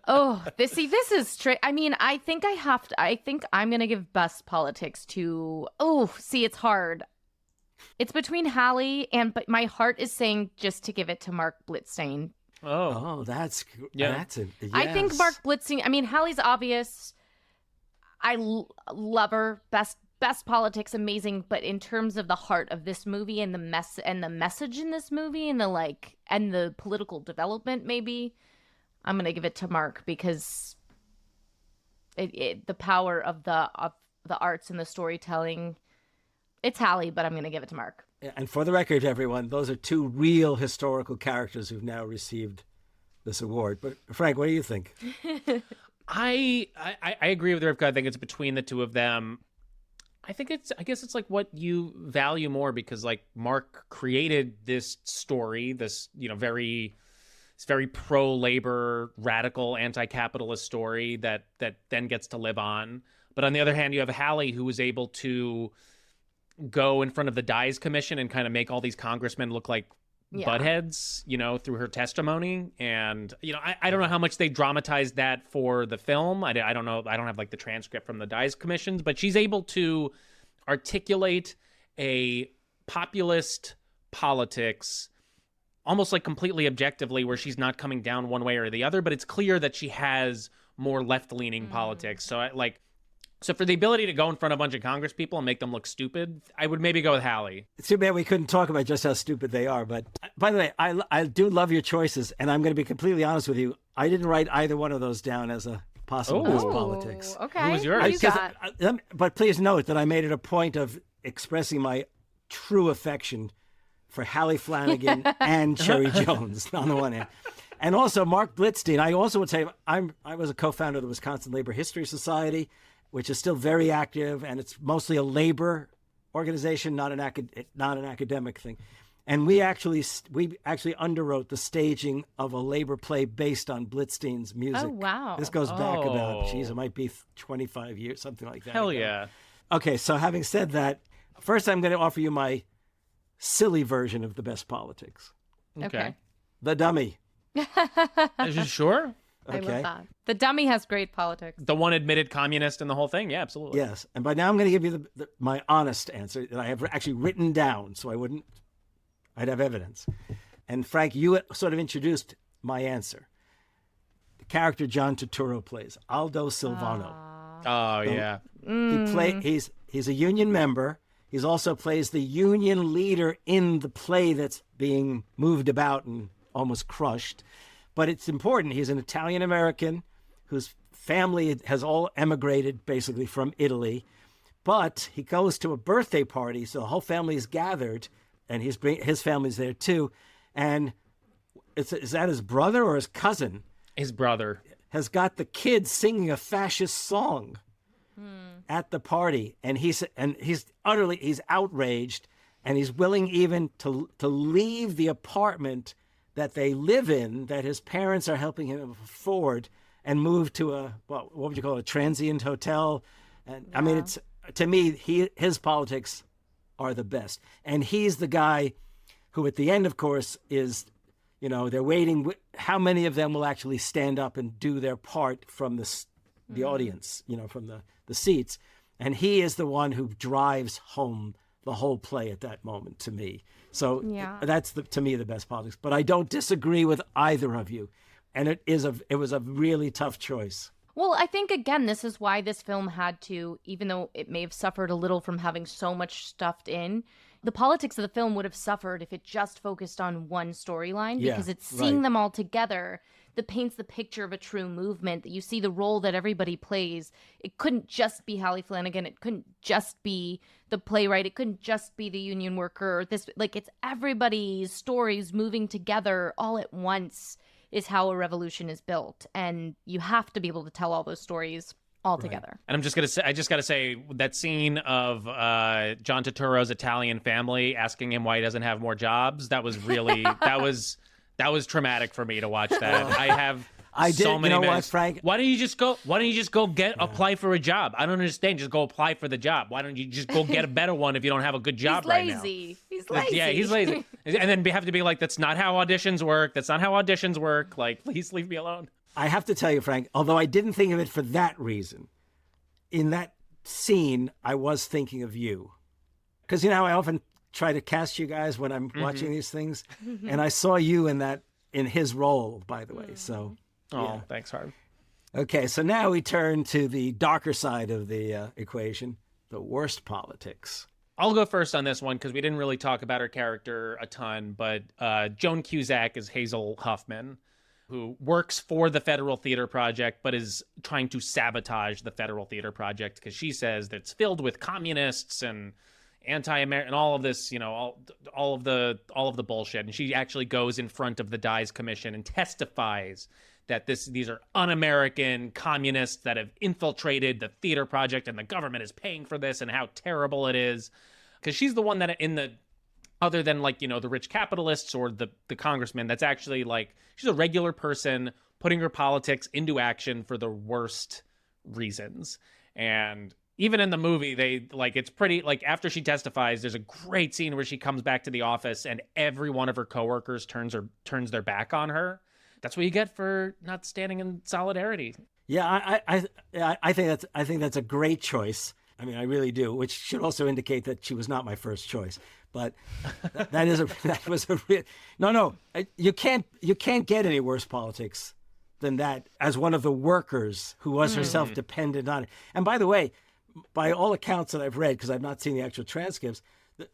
Speaker 5: Oh, this is straight. I mean, I think I'm going to give best politics to, it's hard. It's between Hallie but my heart is saying just to give it to Mark Blitzstein.
Speaker 4: Oh, that's yes.
Speaker 5: I think Mark Blitzstein, I mean, Hallie's obvious. I love her. Best politics, amazing. But in terms of the heart of this movie and the message in this movie and the political development, maybe, I'm going to give it to Mark, because the power of the arts and the storytelling, it's Hallie, but I'm going to give it to Mark.
Speaker 4: And for the record, everyone, those are two real historical characters who've now received this award. But Frank, what do you think?
Speaker 2: I agree with Rivka. I think it's between the two of them. I guess it's like what you value more, because like Mark created this story, this, very pro-labor, radical, anti-capitalist story that then gets to live on. But on the other hand, you have Hallie, who was able to go in front of the Dyes Commission and kind of make all these congressmen look like buttheads, through her testimony. And, I don't know how much they dramatized that for the film. I don't know. I don't have like the transcript from the Dyes Commissions, but she's able to articulate a populist politics almost like completely objectively, where she's not coming down one way or the other, but it's clear that she has more left-leaning politics. So for the ability to go in front of a bunch of Congress people and make them look stupid, I would maybe go with Hallie.
Speaker 4: It's too bad we couldn't talk about just how stupid they are. But by the way, I do love your choices, and I'm going to be completely honest with you. I didn't write either one of those down as a possible best politics.
Speaker 5: Okay.
Speaker 2: Who was yours?
Speaker 5: What do you got?
Speaker 4: But please note that I made it a point of expressing my true affection for Hallie Flanagan and Cherry Jones on the one hand. And also Mark Blitzstein. I also would say I was a co-founder of the Wisconsin Labor History Society, which is still very active, and it's mostly a labor organization, not an academic thing. And we actually underwrote the staging of a labor play based on Blitzstein's music.
Speaker 5: Oh, wow.
Speaker 4: This goes back about, it might be 25 years, something like that.
Speaker 2: Hell yeah.
Speaker 4: Okay, so having said that, first I'm going to offer you my silly version of the best politics.
Speaker 5: Okay.
Speaker 4: The Dummy.
Speaker 2: Is you sure?
Speaker 5: I
Speaker 4: Okay.
Speaker 5: love that. The Dummy has great politics.
Speaker 2: The one admitted communist in the whole thing? Yeah, absolutely.
Speaker 4: Yes, and by now I'm going to give you my honest answer that I have actually written down, so I'd have evidence. And Frank, you sort of introduced my answer. The character John Turturro plays, Aldo Silvano.
Speaker 2: Oh, yeah.
Speaker 4: He's a union member. He also plays the union leader in the play that's being moved about and almost crushed. But it's important. He's an Italian American whose family has all emigrated basically from Italy. But he goes to a birthday party, so the whole family is gathered, and his family's there too. And is that his brother or his cousin?
Speaker 2: His brother
Speaker 4: has got the kids singing a fascist song at the party, and he's outraged, and he's willing even to leave the apartment that they live in, that his parents are helping him afford, and move to what would you call it, a transient hotel. And I mean, it's, to me, his politics are the best, and he's the guy who at the end, of course, is, they're waiting. How many of them will actually stand up and do their part from the audience, from the seats? And he is the one who drives home the whole play at that moment to me. So that's to me the best politics. But I don't disagree with either of you, and it was a really tough choice.
Speaker 5: Well, I think, again, this is why this film had to, even though it may have suffered a little from having so much stuffed in, the politics of the film would have suffered if it just focused on one storyline, because it's seeing them all together that paints the picture of a true movement, that you see the role that everybody plays. It couldn't just be Hallie Flanagan. It couldn't just be the playwright. It couldn't just be the union worker. It's everybody's stories moving together all at once is how a revolution is built. And you have to be able to tell all those stories all together.
Speaker 2: And I just gotta say that scene of John Turturro's Italian family asking him why he doesn't have more jobs, that was really that was traumatic for me to watch that. I did. So many
Speaker 4: what, Frank?
Speaker 2: Why don't you just go apply for a job? I don't understand. Just go apply for the job. Why don't you just go get a better one if you don't have a good job right now?
Speaker 5: He's lazy.
Speaker 2: Yeah, he's lazy. And then we have to be like, that's not how auditions work. That's not how auditions work. Like, please leave me alone.
Speaker 4: I have to tell you, Frank, although I didn't think of it for that reason, in that scene, I was thinking of you. Because how I often try to cast you guys when I'm watching these things, and I saw you in his role, by the way. So,
Speaker 2: thanks, Harvey.
Speaker 4: Okay, so now we turn to the darker side of the equation, the worst politics.
Speaker 2: I'll go first on this one because we didn't really talk about her character a ton, but Joan Cusack is Hazel Huffman, who works for the Federal Theater Project but is trying to sabotage the Federal Theater Project because she says that it's filled with communists and anti-American, all of this, all of the bullshit. And she actually goes in front of the Dies Commission and testifies that these are un-American communists that have infiltrated the theater project and the government is paying for this and how terrible it is. Because she's the one that other than the rich capitalists or the congressman, that's actually she's a regular person putting her politics into action for the worst reasons. And even in the movie, it's pretty, after she testifies, there's a great scene where she comes back to the office and every one of her coworkers turns their back on her. That's what you get for not standing in solidarity. Yeah,
Speaker 4: I think that's a great choice. I mean, I really do, which should also indicate that she was not my first choice. But you can't get any worse politics than that as one of the workers who was herself dependent on it. And by the way, by all accounts that I've read, because I've not seen the actual transcripts,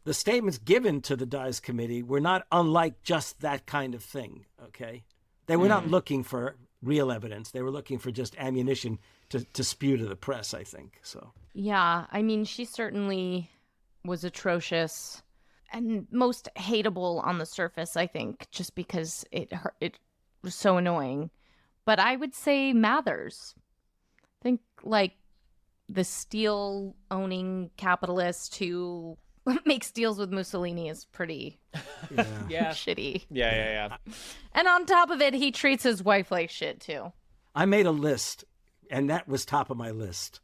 Speaker 4: the statements given to the Dies Committee were not unlike just that kind of thing, okay? They were not looking for real evidence. They were looking for just ammunition to spew to the press, I think. So
Speaker 5: yeah, I mean, she certainly was atrocious and most hateable on the surface, I think, just because it was so annoying. But I would say Mathers. I think the steel-owning capitalist who makes deals with Mussolini is pretty shitty.
Speaker 2: Yeah.
Speaker 5: And on top of it, he treats his wife like shit, too.
Speaker 4: I made a list, and that was top of my list.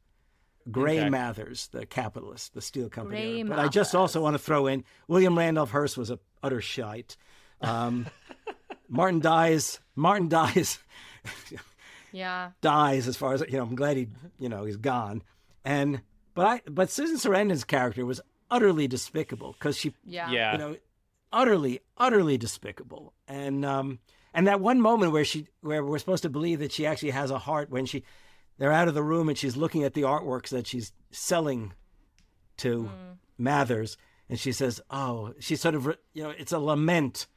Speaker 4: Gray Mathers, the capitalist, the steel company. But I just also want to throw in William Randolph Hearst was a utter shite. Martin dies.
Speaker 5: Yeah.
Speaker 4: Dies as far as, I'm glad he's gone. But Susan Sarandon's character was utterly despicable because she, utterly despicable. And that one moment where we're supposed to believe that she actually has a heart when they're out of the room and she's looking at the artworks that she's selling to Mathers. And she says, she sort of, it's a lament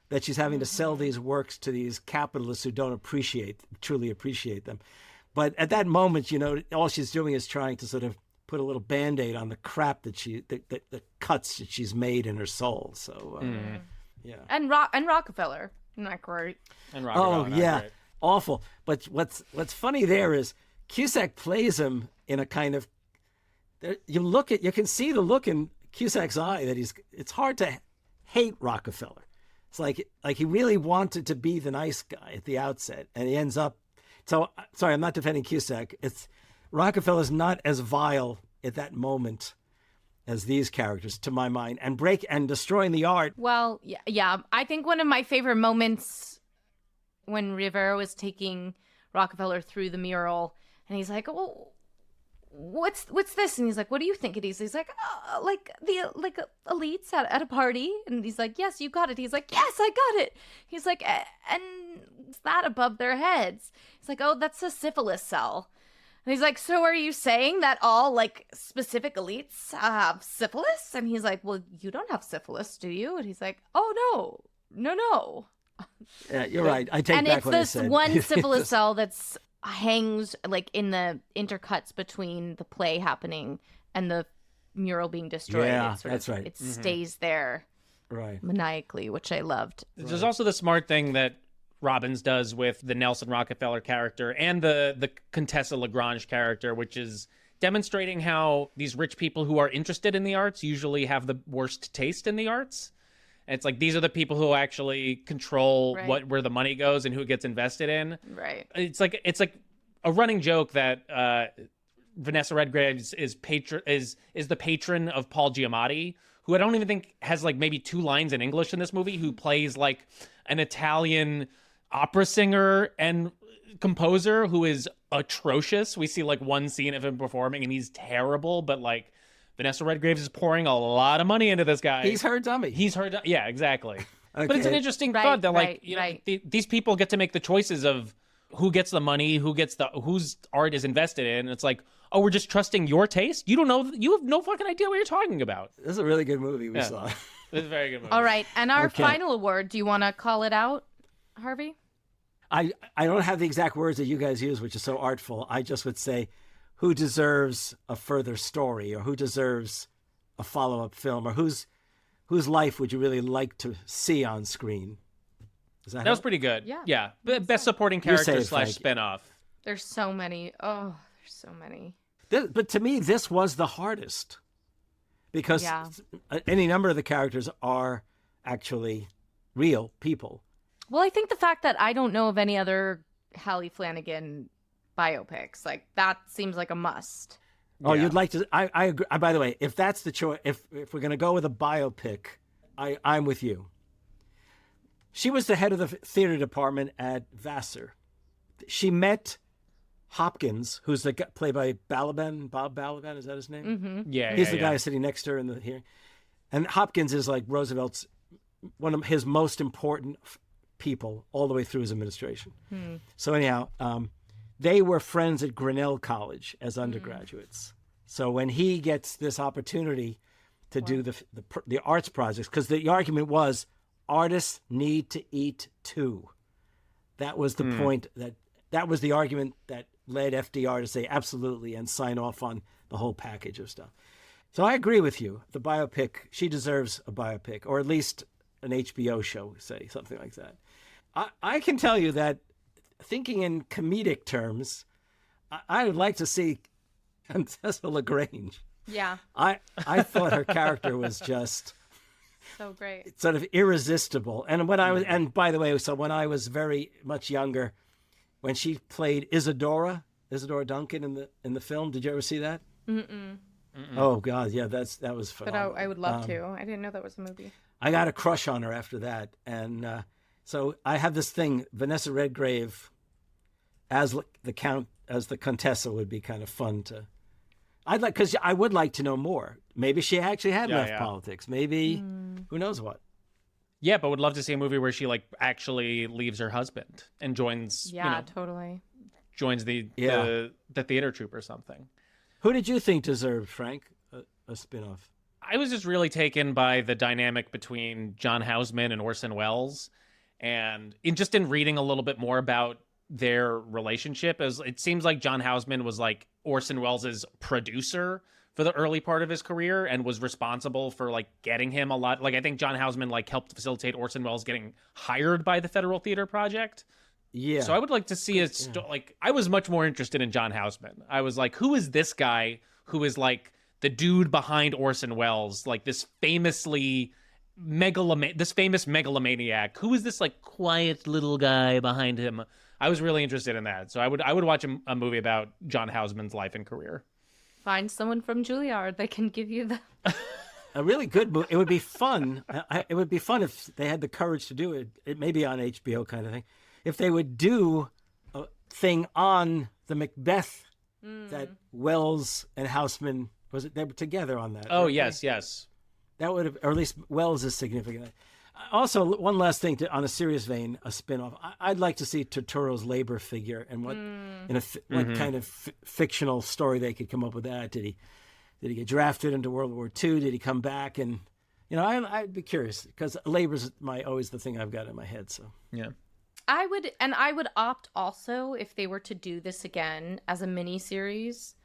Speaker 4: that she's having to sell these works to these capitalists who don't truly appreciate them. But at that moment, all she's doing is trying to sort of put a little Band-Aid on the crap that the cuts that she's made in her soul. So, yeah.
Speaker 5: And Rockefeller, not great.
Speaker 2: And Rockefeller, great.
Speaker 4: Awful. But what's funny there is Cusack plays him in a kind of, you can see the look in Cusack's eye that it's hard to hate Rockefeller. It's like he really wanted to be the nice guy at the outset, and he ends up. So sorry, I'm not defending Cusack. Rockefeller's not as vile at that moment as these characters, to my mind, and destroying the art.
Speaker 5: Well, yeah. I think one of my favorite moments when Rivera was taking Rockefeller through the mural, and he's like, "Oh, what's this?" And he's like, "What do you think it is?" He's like, "Oh, like elites at a party." And he's like, "Yes, you got it." He's like, "Yes, I got it." He's like, "And is that above their heads?" He's like, "Oh, that's a syphilis cell." And he's like, "So are you saying that all like specific elites have syphilis?" And he's like, "Well, you don't have syphilis, do you?" And he's like, "Oh, no.
Speaker 4: Yeah, you're right. I take back what I said.
Speaker 5: And it's this one syphilis cell that's hangs like in the intercuts between the play happening and the mural being destroyed.
Speaker 4: Yeah, that's right.
Speaker 5: It stays there,
Speaker 4: right,
Speaker 5: maniacally, which I loved.
Speaker 2: There's also the smart thing that Robbins does with the Nelson Rockefeller character and the Contessa Lagrange character, which is demonstrating how these rich people who are interested in the arts usually have the worst taste in the arts. And it's like these are the people who actually control where the money goes and who it gets invested in.
Speaker 5: Right.
Speaker 2: It's like a running joke that Vanessa Redgrave is the patron of Paul Giamatti, who I don't even think has like maybe 2 lines in English in this movie, who plays like an Italian opera singer and composer who is atrocious. We see like one scene of him performing and he's terrible, but like Vanessa Redgrave is pouring a lot of money into this guy.
Speaker 4: He's her dummy.
Speaker 2: Yeah, exactly.
Speaker 4: Okay.
Speaker 2: But it's an interesting thought that these people get to make the choices of who gets the money, whose art is invested in. And it's like, oh, we're just trusting your taste? You have no fucking idea what you're talking about.
Speaker 4: This is a really good movie we saw.
Speaker 2: It's a very good movie.
Speaker 5: All right, and our final award, do you want to call it out, Harvey?
Speaker 4: I don't have the exact words that you guys use, which is so artful. I just would say, who deserves a further story, or who deserves a follow-up film, or whose life would you really like to see on screen? That
Speaker 2: was pretty good. Yeah. Best supporting character / spinoff.
Speaker 5: There's so many. Oh, there's so many.
Speaker 4: But to me, this was the hardest. Because any number of the characters are actually real people.
Speaker 5: Well, I think the fact that I don't know of any other Hallie Flanagan biopics, like that seems like a must.
Speaker 4: Oh, you'd like to? I agree. By the way, if that's the choice, if we're going to go with a biopic, I'm with you. She was the head of the theater department at Vassar. She met Hopkins, who's played by Balaban. Bob Balaban, is that his name?
Speaker 5: Mm-hmm.
Speaker 2: Yeah,
Speaker 4: he's the guy sitting next to her in the hearing. And Hopkins is like Roosevelt's one of his most important people all the way through his administration. So anyhow, they were friends at Grinnell College as undergraduates. So when he gets this opportunity to do the arts projects, because the argument was artists need to eat too. That was the point that was the argument that led FDR to say absolutely and sign off on the whole package of stuff. So I agree with you. The biopic, she deserves a biopic, or at least an HBO show, say, something like that. I can tell you that thinking in comedic terms, I would like to see Contessa Lagrange.
Speaker 5: Yeah.
Speaker 4: I thought her character was just
Speaker 5: so great,
Speaker 4: sort of irresistible. And and by the way, so when I was very much younger, when she played Isadora Duncan in the film, did you ever see that?
Speaker 5: Mm-mm.
Speaker 4: Oh God, yeah, that was phenomenal.
Speaker 5: But I would love to. I didn't know that was a movie.
Speaker 4: I got a crush on her after that, and so I have this thing. Vanessa Redgrave as the Contessa would be kind of fun to. Because I would like to know more. Maybe she actually had left politics. Maybe who knows what.
Speaker 2: Yeah, but would love to see a movie where she like actually leaves her husband and joins.
Speaker 5: Yeah, totally.
Speaker 2: Joins the theater troupe or something.
Speaker 4: Who did you think deserved, Frank, a spinoff?
Speaker 2: I was just really taken by the dynamic between John Houseman and Orson Welles, and in reading a little bit more about their relationship, as it seems like John Houseman was like Orson Welles' producer for the early part of his career and was responsible for like getting him a lot. Like I think John Houseman like helped facilitate Orson Welles getting hired by the Federal Theater Project.
Speaker 4: Yeah.
Speaker 2: So I would like to see like I was much more interested in John Houseman. I was like, who is this guy who is like the dude behind Orson Welles, like this famous megalomaniac? Who is this like quiet little guy behind him? I was really interested in that. So I would watch a movie about John Houseman's life and career.
Speaker 5: Find someone from Juilliard that can give you the
Speaker 4: a really good movie. It would be fun. It would be fun if they had the courage to do it. It may be on HBO kind of thing. If they would do a thing on the Macbeth that Wells and Houseman they were together on that.
Speaker 2: Oh,
Speaker 4: right?
Speaker 2: yes.
Speaker 4: That would have, or at least Wells is significant. Also, one last thing on a serious vein, a spinoff. I'd like to see Turturro's labor figure and what kind of fictional story they could come up with that. Did he get drafted into World War II? Did he come back? And I'd be curious because labor's always the thing I've got in my head. So
Speaker 2: yeah,
Speaker 5: I would opt also if they were to do this again as a mini series.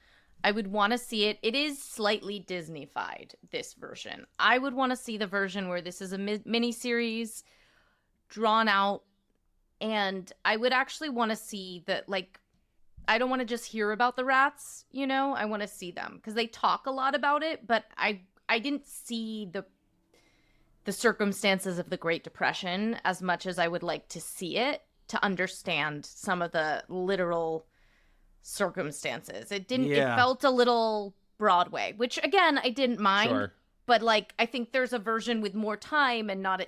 Speaker 5: I would want to see it. It is slightly Disney-fied, this version. I would want to see the version where this is a mini-series drawn out. And I would actually want to see that, like, I don't want to just hear about the rats, I want to see them. Because they talk a lot about it, but I didn't see the circumstances of the Great Depression as much as I would like to see it to understand some of the literal circumstances. It felt a little Broadway, which again I didn't mind. Sure. But like I think there's a version with more time and not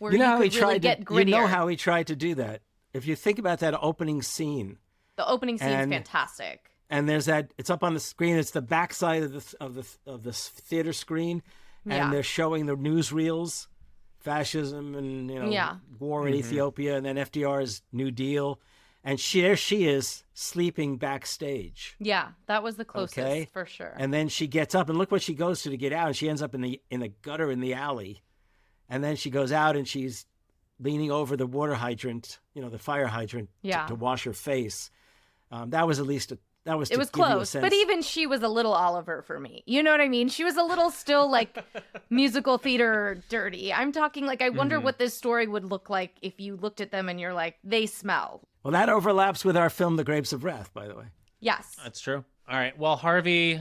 Speaker 5: where you could really get grittier.
Speaker 4: You know how he tried to do that. If you think about that opening scene,
Speaker 5: the opening scene is fantastic.
Speaker 4: And there's it's up on the screen. It's the backside of the theater screen, and they're showing the newsreels, fascism and war in Ethiopia, and then FDR's New Deal. And there she is sleeping backstage.
Speaker 5: Yeah, that was the closest for sure.
Speaker 4: And then she gets up and look what she goes to get out. And she ends up in the gutter in the alley. And then she goes out and she's leaning over the water hydrant, the fire hydrant to wash her face. That was at least it was
Speaker 5: close, but even she was a little Oliver for me. You know what I mean? She was a little still like musical theater dirty. I'm talking like I wonder what this story would look like if you looked at them and you're like, they smell.
Speaker 4: Well, that overlaps with our film, The Grapes of Wrath, by the way.
Speaker 5: Yes.
Speaker 2: That's true. All right. Well, Harvey,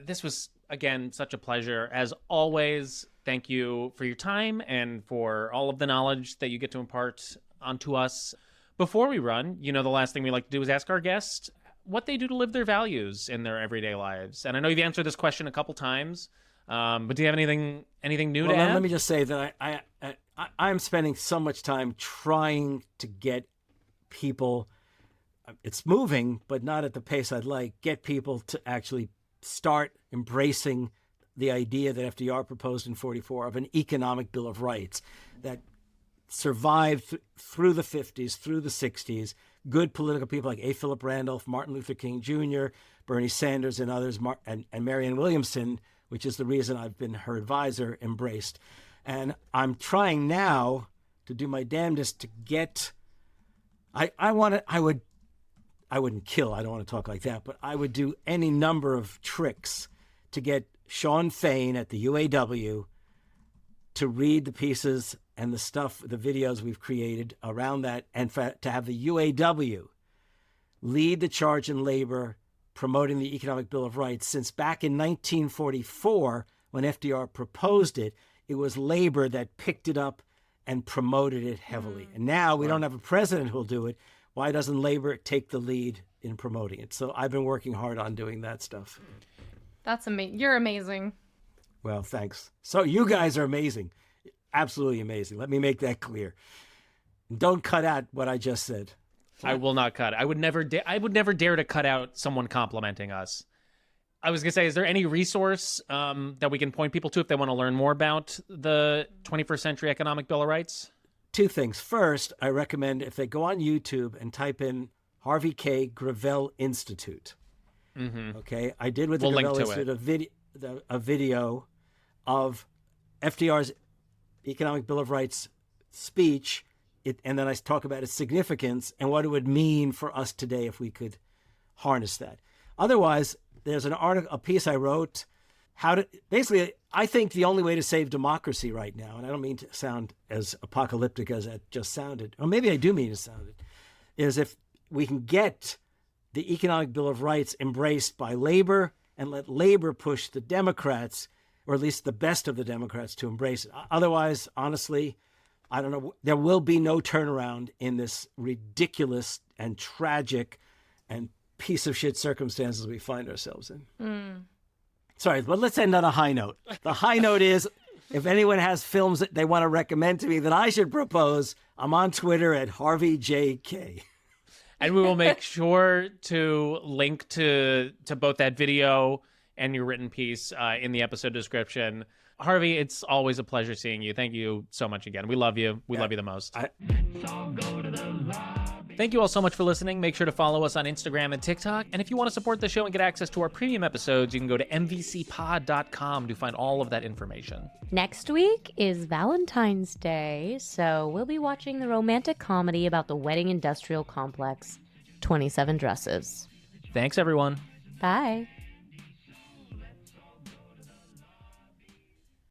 Speaker 2: this was, again, such a pleasure. As always, thank you for your time and for all of the knowledge that you get to impart onto us. Before we run, the last thing we like to do is ask our guests what they do to live their values in their everyday lives. And I know you've answered this question a couple times, but do you have anything new to add?
Speaker 4: Let me just say that I'm spending so much time trying to get people, it's moving, but not at the pace I'd like, get people to actually start embracing the idea that FDR proposed in 1944 of an economic Bill of Rights that survived through the 50s, through the 60s. Good political people like A. Philip Randolph, Martin Luther King Jr., Bernie Sanders, and others, and Marianne Williamson, which is the reason I've been her advisor, embraced. And I'm trying now to do my damnedest to get... I wouldn't kill, I don't want to talk like that, but I would do any number of tricks to get Sean Fain at the UAW to read the pieces and the stuff, the videos we've created around that, and to have the UAW lead the charge in labor promoting the Economic Bill of Rights. Since back in 1944, when FDR proposed it, it was labor that picked it up and promoted it heavily. And now we don't have a president who'll do it. Why doesn't labor take the lead in promoting it? So I've been working hard on doing that stuff.
Speaker 5: That's amazing. You're amazing.
Speaker 4: Well, thanks. So you guys are amazing. Absolutely amazing. Let me make that clear. Don't cut out what I just said.
Speaker 2: I will not cut. I would never dare to cut out someone complimenting us. I was going to say, is there any resource that we can point people to if they want to learn more about the 21st Century Economic Bill of Rights?
Speaker 4: Two things. First, I recommend if they go on YouTube and type in Harvey Kaye Gravel Institute. Okay, I did with the Gravel Institute a video of FDR's Economic Bill of Rights speech, and then I talk about its significance and what it would mean for us today if we could harness that. Otherwise, there's a piece I wrote, basically, I think the only way to save democracy right now, and I don't mean to sound as apocalyptic as that just sounded, or maybe I do mean to sound it, is if we can get the Economic Bill of Rights embraced by labor and let labor push the Democrats, or at least the best of the Democrats, to embrace it. Otherwise, honestly, I don't know, there will be no turnaround in this ridiculous and tragic and piece of shit circumstances we find ourselves in. Sorry, but let's end on a high note. The high note is, if anyone has films that they want to recommend to me that I should propose, I'm on Twitter at Harvey J. Kaye.
Speaker 2: And we will make sure to link to both that video and your written piece in the episode description. Harvey, it's always a pleasure seeing you. Thank you so much again. We love you. We love you the most. Thank you all so much for listening. Make sure to follow us on Instagram and TikTok. And if you want to support the show and get access to our premium episodes, you can go to mvcpod.com to find all of that information.
Speaker 3: Next week is Valentine's Day, so we'll be watching the romantic comedy about the wedding industrial complex, 27 Dresses.
Speaker 2: Thanks, everyone.
Speaker 3: Bye.